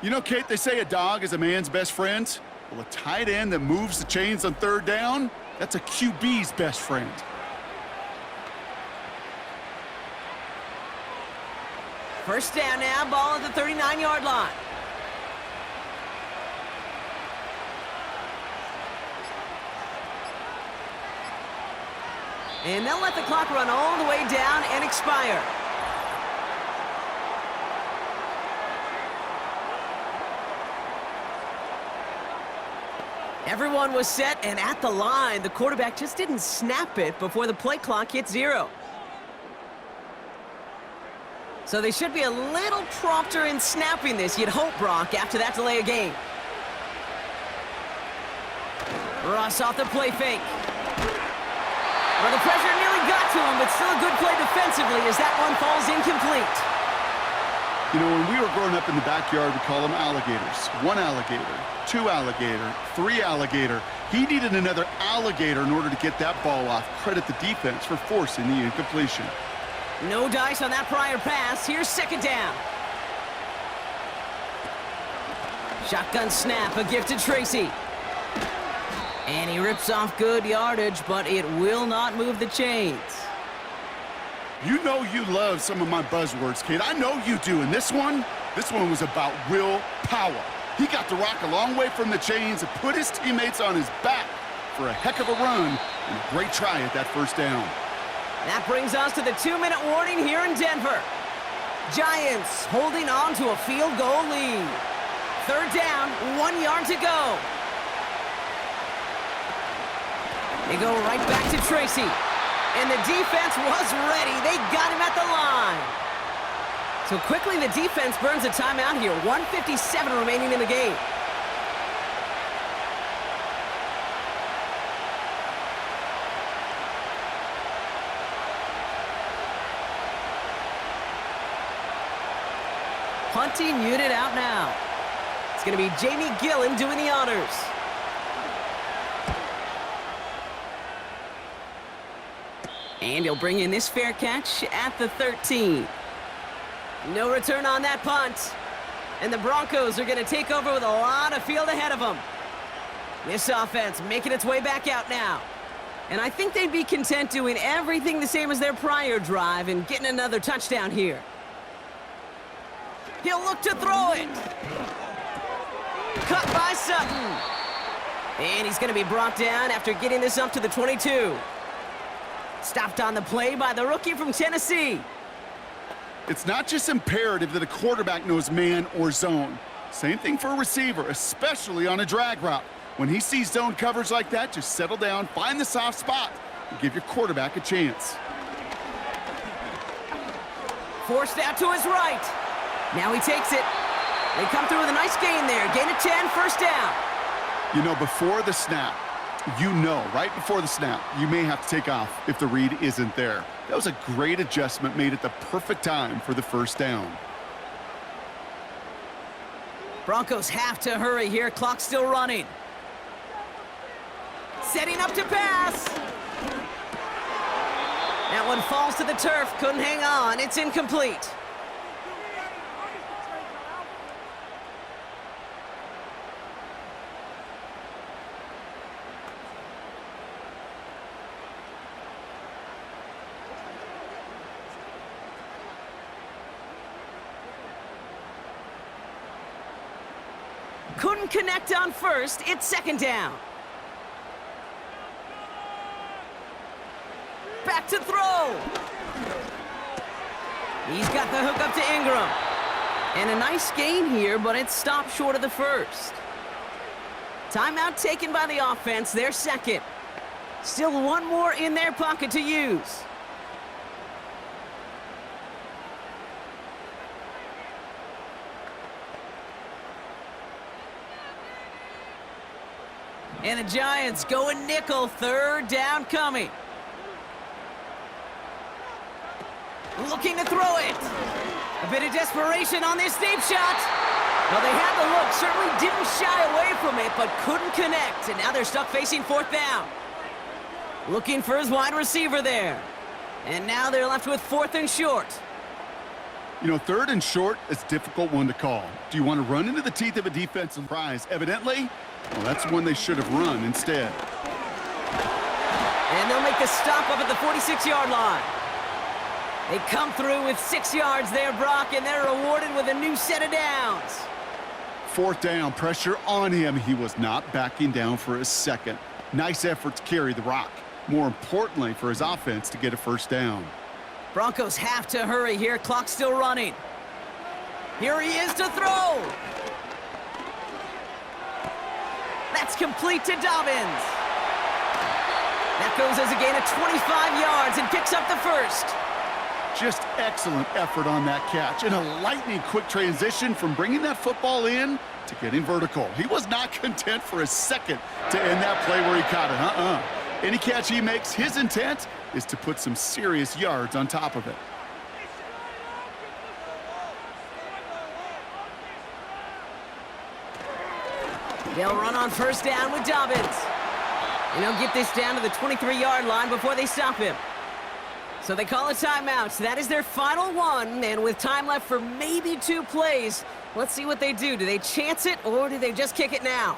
You know, Kate, they say a dog is a man's best friend. Well, a tight end that moves the chains on third down, that's a QB's best friend. First down now, ball at the 39-yard line. And they'll let the clock run all the way down and expire. Everyone was set and at the line. The quarterback just didn't snap it before the play clock hit 0. So they should be a little prompter in snapping this, you'd hope, Brock, after that delay of game. Ross off the play fake. Well, the pressure nearly got to him, but still a good play defensively as that one falls incomplete. You know, when we were growing up in the backyard, we call them alligators. 1 alligator, 2 alligator, 3 alligator. He needed another alligator in order to get that ball off. Credit the defense for forcing the incompletion. No dice on that prior pass. Here's second down. Shotgun snap, a gift to Tracy. And he rips off good yardage, but it will not move the chains. You know you love some of my buzzwords, Kate. I know you do. And this one was about willpower. He got the rock a long way from the chains and put his teammates on his back for a heck of a run and a great try at that first down. That brings us to the 2-minute warning here in Denver. Giants holding on to a field goal lead. Third down, 1 yard to go. They go right back to Tracy. And the defense was ready. They got him at the line. So quickly the defense burns a timeout here. 1:57 remaining in the game. Punting unit out now. It's going to be Jamie Gillen doing the honors. And he'll bring in this fair catch at the 13. No return on that punt. And the Broncos are going to take over with a lot of field ahead of them. This offense making its way back out now. And I think they'd be content doing everything the same as their prior drive and getting another touchdown here. He'll look to throw it. Cut by Sutton. And he's going to be brought down after getting this up to the 22. Stopped on the play by the rookie from Tennessee. It's not just imperative that a quarterback knows man or zone. Same thing for a receiver, especially on a drag route. When he sees zone coverage like that, just settle down, find the soft spot, and give your quarterback a chance. Forced out to his right. Now he takes it. They come through with a nice gain there. Gain of 10, first down. You know, before the snap, right before the snap, you may have to take off if the read isn't there. That was a great adjustment made at the perfect time for the first down. Broncos have to hurry here. Clock still running. Setting up to pass. That one falls to the turf. Couldn't hang on. It's incomplete. Couldn't connect on first. It's second down. Back to throw. He's got the hook up to Ingram. And a nice gain here, but it's stopped short of the first. Timeout taken by the offense, their second. Still one more in their pocket to use. And the Giants going nickel, third down coming. Looking to throw it. A bit of desperation on this deep shot. Well, they had the look, certainly didn't shy away from it, but couldn't connect. And now they're stuck facing fourth down. Looking for his wide receiver there. And now they're left with fourth and short. You know, third and short is a difficult one to call. Do you want to run into the teeth of a defensive prize? Evidently, well, that's one they should have run instead. And they'll make the stop up at the 46-yard line. They come through with 6 yards there, Brock, and they're rewarded with a new set of downs. Fourth down, pressure on him. He was not backing down for a second. Nice effort to carry the rock. More importantly, for his offense to get a first down. Broncos have to hurry here. Clock's still running. Here he is to throw. That's complete to Dobbins. That goes as a gain of 25 yards and picks up the first. Just excellent effort on that catch. And a lightning-quick transition from bringing that football in to getting vertical. He was not content for a second to end that play where he caught it. Any catch he makes, his intent is to put some serious yards on top of it. They'll run on first down with Dobbins. And he'll get this down to the 23-yard line before they stop him. So they call a timeout. So that is their final one. And with time left for maybe 2 plays, let's see what they do. Do they chance it or do they just kick it now?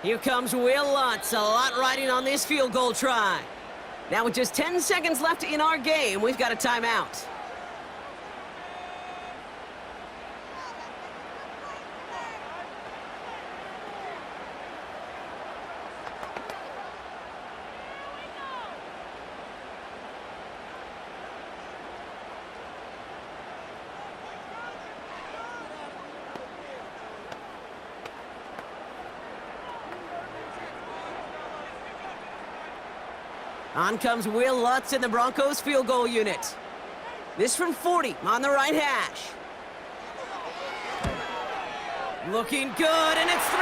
Here comes Will Lutz. A lot riding on this field goal try. Now with just 10 seconds left in our game, we've got a timeout. On comes Will Lutz in the Broncos field goal unit. This from 40 on the right hash. Looking good, and it's through.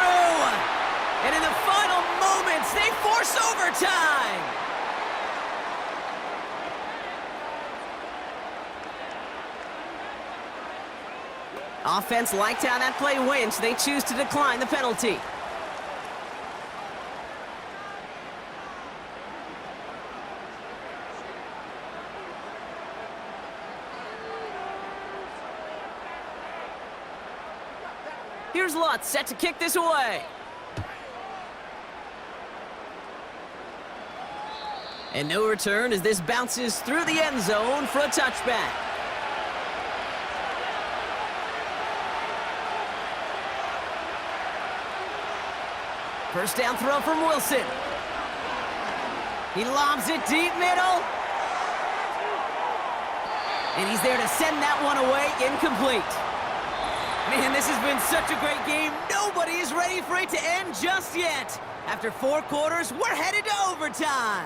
And in the final moments, they force overtime. Offense liked how that play went, so they choose to decline the penalty. Here's Lutz, set to kick this away. And no return as this bounces through the end zone for a touchback. First down throw from Wilson. He lobs it deep middle. And he's there to send that one away, incomplete. Man, this has been such a great game. Nobody is ready for it to end just yet. After 4 quarters, we're headed to overtime.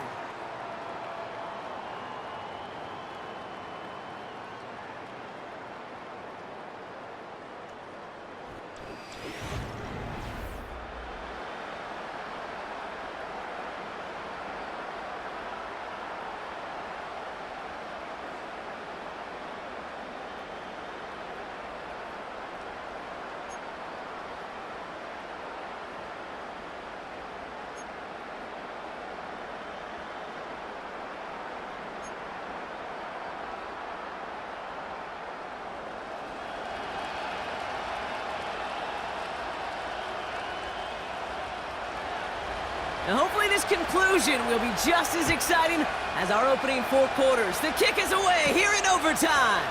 And hopefully this conclusion will be just as exciting as our opening 4 quarters. The kick is away here in overtime.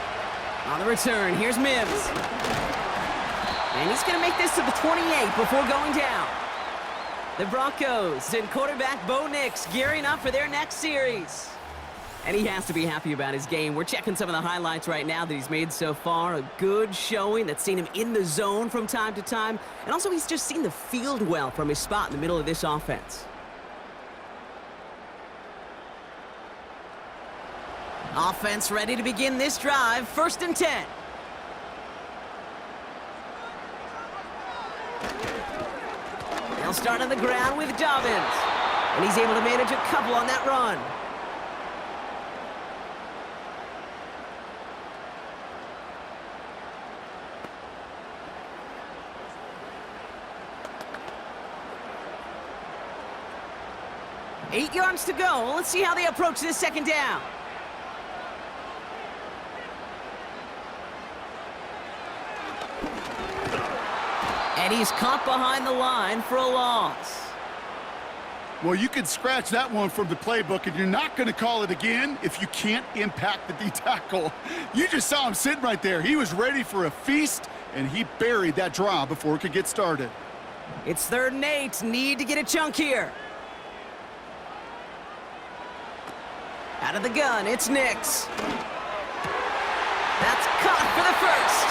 On the return, here's Mims. And he's going to make this to the 28 before going down. The Broncos and quarterback Bo Nix gearing up for their next series. And he has to be happy about his game. We're checking some of the highlights right now that he's made so far. A good showing that's seen him in the zone from time to time. And also he's just seen the field well from his spot in the middle of this offense. Offense ready to begin this drive. 1st and 10. They'll start on the ground with Dobbins. And he's able to manage a couple on that run. Eight yards to go. Let's see how they approach this 2nd down. And he's caught behind the line for a loss. Well, you can scratch that one from the playbook, and you're not going to call it again if you can't impact the D-tackle. You just saw him sitting right there. He was ready for a feast, and he buried that draw before it could get started. It's 3rd and 8. Need to get a chunk here. Out of the gun, it's Nix. That's caught for the 1st.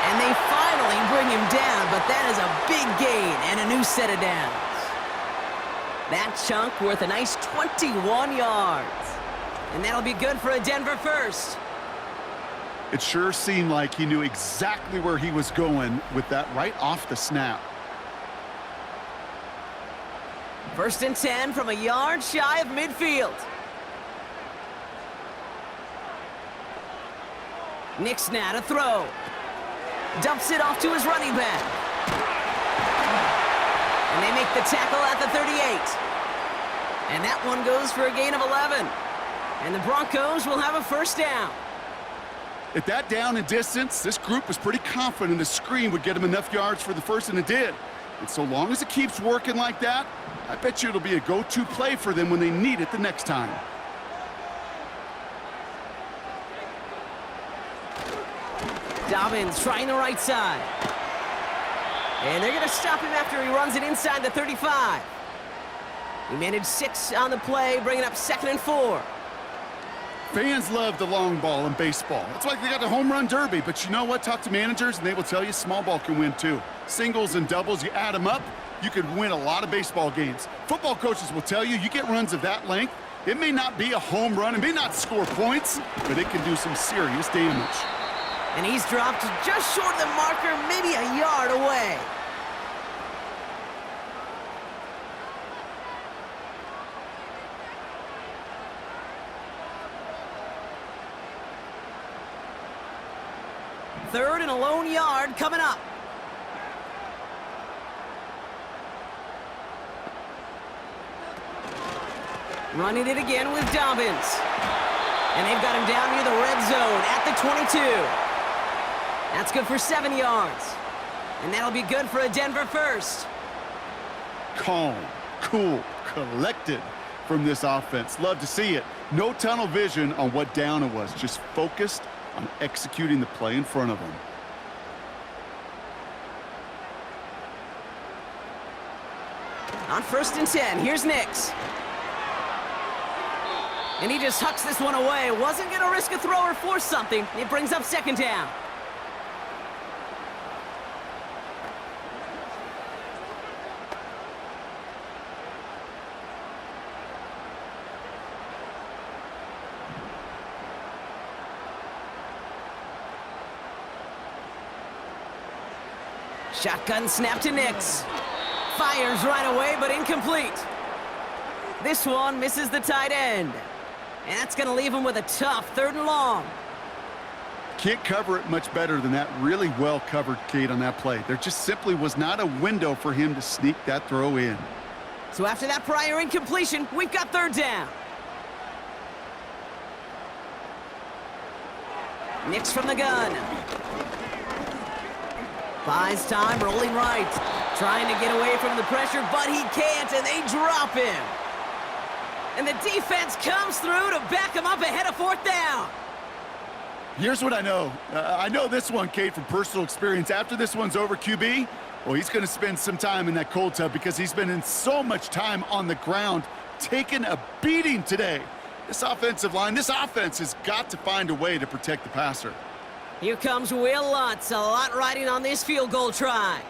And they finally bring him down, but that is a big gain and a new set of downs. That chunk worth a nice 21 yards. And that'll be good for a Denver 1st. It sure seemed like he knew exactly where he was going with that right off the snap. 1st and 10 from a yard shy of midfield. Nix now to throw. Dumps it off to his running back. And they make the tackle at the 38. And that one goes for a gain of 11. And the Broncos will have a 1st down. At that down and distance, this group was pretty confident the screen would get them enough yards for the 1st, and it did. And so long as it keeps working like that, I bet you it'll be a go-to play for them when they need it the next time. Dobbins trying the right side. And they're going to stop him after he runs it inside the 35. He managed 6 on the play, bringing up 2nd and 4. Fans love the long ball in baseball. It's like they got the home run derby, but you know what? Talk to managers, and they will tell you small ball can win too. Singles and doubles, you add them up, you could win a lot of baseball games. Football coaches will tell you, you get runs of that length, it may not be a home run, it may not score points, but it can do some serious damage. And he's dropped just short of the marker, maybe a yard away. Third and a lone yard coming up. Running it again with Dobbins. And they've got him down near the red zone at the 22. That's good for 7 yards. And that'll be good for a Denver 1st. Calm, cool, collected from this offense. Love to see it. No tunnel vision on what down it was. Just focused on executing the play in front of them. On 1st and 10, here's Nix. And he just hucks this one away. Wasn't going to risk a throw or force something. It brings up 2nd down. Shotgun snap to Nix. Fires right away, but incomplete. This one misses the tight end. And that's going to leave him with a tough 3rd and long. Can't cover it much better than that really well-covered Kate on that play. There just simply was not a window for him to sneak that throw in. So after that prior incompletion, we've got 3rd down. Nix from the gun. Buys time, rolling right. Trying to get away from the pressure, but he can't, and they drop him. And the defense comes through to back him up ahead of 4th down. Here's what I know. I know this one, Kate, from personal experience. After this one's over, QB, well, he's going to spend some time in that cold tub because he's been in so much time on the ground, taking a beating today. This offensive line, this offense has got to find a way to protect the passer. Here comes Will Lutz, a lot riding on this field goal try.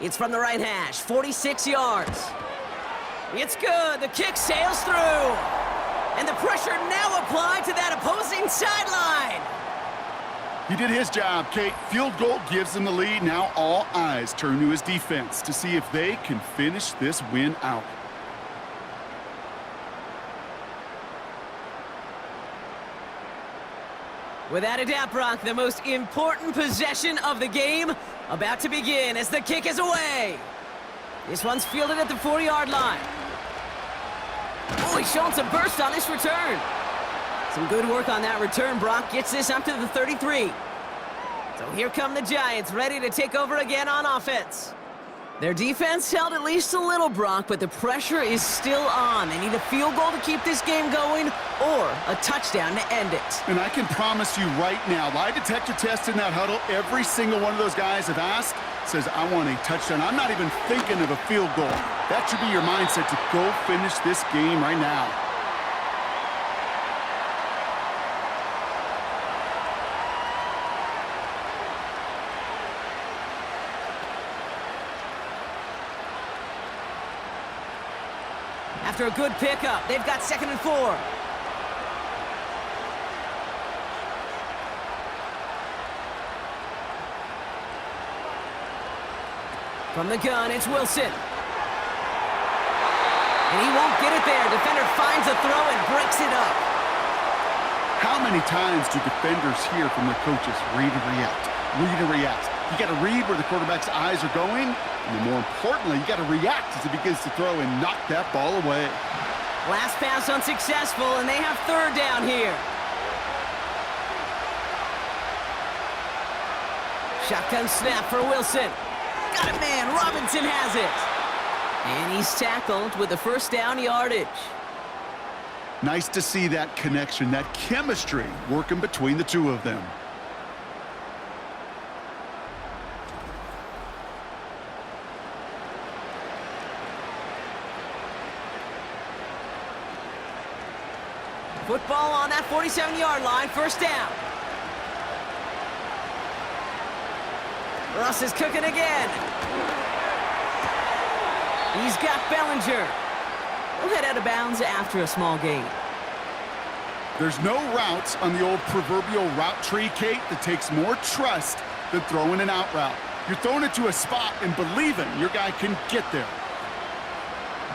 It's from the right hash, 46 yards. It's good, the kick sails through. And the pressure now applied to that opposing sideline. He did his job, Kate. Field goal gives him the lead. Now all eyes turn to his defense to see if they can finish this win out. Without a doubt, Brock, the most important possession of the game about to begin as the kick is away. This one's fielded at the 40-yard line. Oh, he's showing some burst on this return. Some good work on that return. Brock gets this up to the 33. So here come the Giants, ready to take over again on offense. Their defense held at least a little, Brock, but the pressure is still on. They need a field goal to keep this game going or a touchdown to end it. And I can promise you right now, lie detector test in that huddle, every single one of those guys have asked, says, I want a touchdown. I'm not even thinking of a field goal. That should be your mindset to go finish this game right now. After a good pickup, they've got 2nd and 4. From the gun, it's Wilson. And he won't get it there. Defender finds a throw and breaks it up. How many times do defenders hear from their coaches, read and react, read and react? You got to read where the quarterback's eyes are going, and then more importantly, you got to react as he begins to throw and knock that ball away. Last pass unsuccessful, and they have 3rd down here. Shotgun snap for Wilson. Got it, man. Robinson has it. And he's tackled with the 1st down yardage. Nice to see that connection, that chemistry working between the two of them. Football on that 47-yard line, 1st down. Russ is cooking again. He's got Bellinger. He'll head out of bounds after a small gain. There's no routes on the old proverbial route tree, Kate, that takes more trust than throwing an out route. You're throwing it to a spot and believing your guy can get there.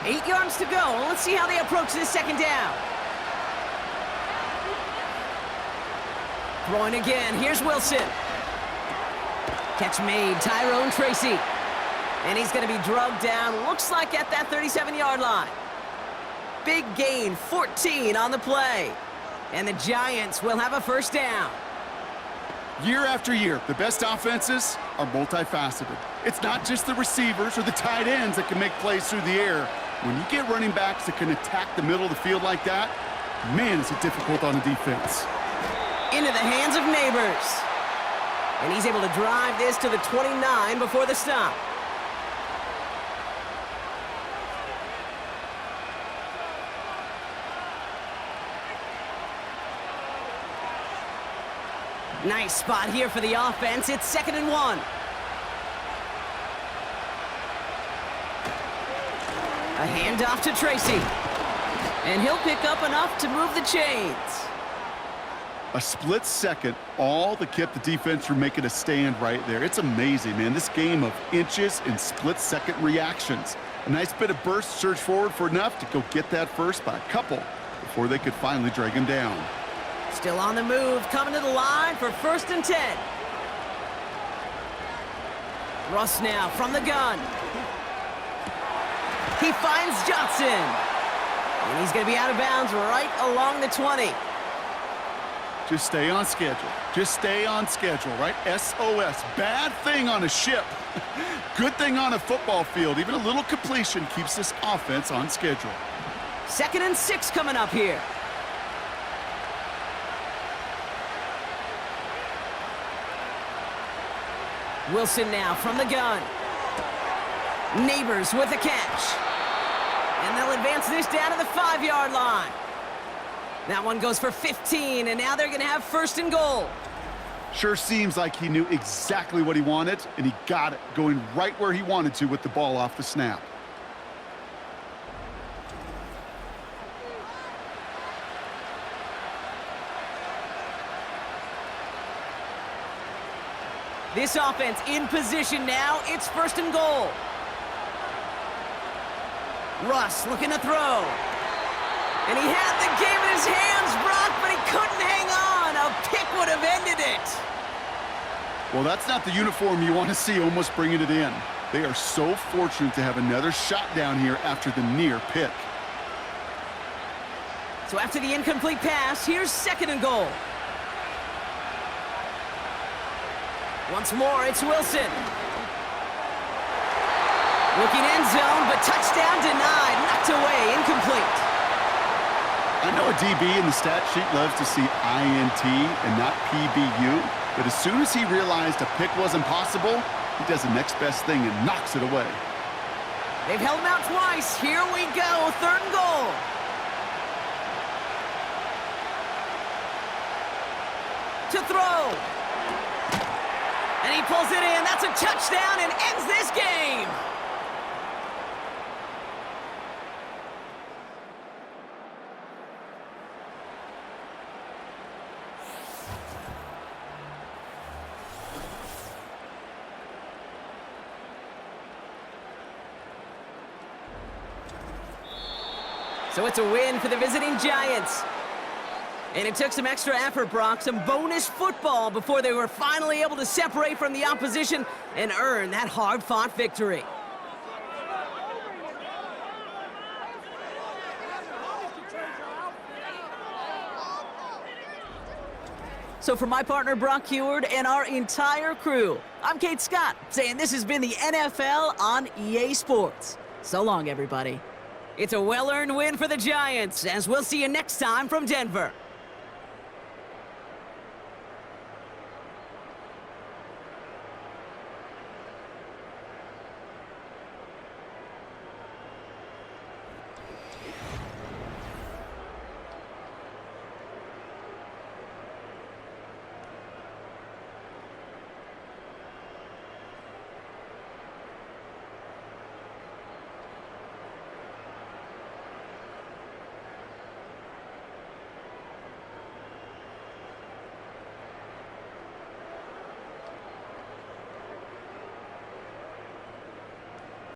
8 yards to go. Let's see how they approach this 2nd down. Throwing again. Here's Wilson. Catch made. Tyrone Tracy. And he's going to be drugged down. Looks like at that 37-yard line. Big gain. 14 on the play. And the Giants will have a 1st down. Year after year, the best offenses are multifaceted. It's not just the receivers or the tight ends that can make plays through the air. When you get running backs that can attack the middle of the field like that, man, is it difficult on the defense. Into the hands of Neighbors. And he's able to drive this to the 29 before the stop. Nice spot here for the offense. It's 2nd and 1. A handoff to Tracy. And he'll pick up enough to move the chains. A split second, all that kept the defense from making a stand right there. It's amazing, man. This game of inches and split-second reactions. A nice bit of burst, surge forward for enough to go get that first by a couple before they could finally drag him down. Still on the move, coming to the line for 1st and 10. Russ now from the gun. He finds Johnson. And he's going to be out of bounds right along the 20. Just stay on schedule. Just stay on schedule, right? SOS. Bad thing on a ship. Good thing on a football field. Even a little completion keeps this offense on schedule. 2nd and 6 coming up here. Wilson now from the gun. Neighbors with a catch. And they'll advance this down to the 5-yard line. That one goes for 15, and now they're going to have 1st and goal. Sure seems like he knew exactly what he wanted, and he got it, going right where he wanted to with the ball off the snap. This offense in position now. It's 1st and goal. Russ looking to throw. And he had the game in his hands, Brock, but he couldn't hang on. A pick would have ended it. Well, that's not the uniform you want to see almost bringing it in. They are so fortunate to have another shot down here after the near pick. So after the incomplete pass, here's 2nd and goal. Once more, it's Wilson. Looking end zone, but touchdown denied. Knocked away, incomplete. I know a DB in the stat sheet loves to see INT and not PBU, but as soon as he realized a pick wasn't possible, he does the next best thing and knocks it away. They've held him out twice. Here we go, 3rd and goal. To throw. And he pulls it in. That's a touchdown and ends this game. So it's a win for the visiting Giants. And it took some extra effort, Brock, some bonus football before they were finally able to separate from the opposition and earn that hard-fought victory. So for my partner, Brock Heward, and our entire crew, I'm Kate Scott, saying this has been the NFL on EA Sports. So long, everybody. It's a well-earned win for the Giants, as we'll see you next time from Denver.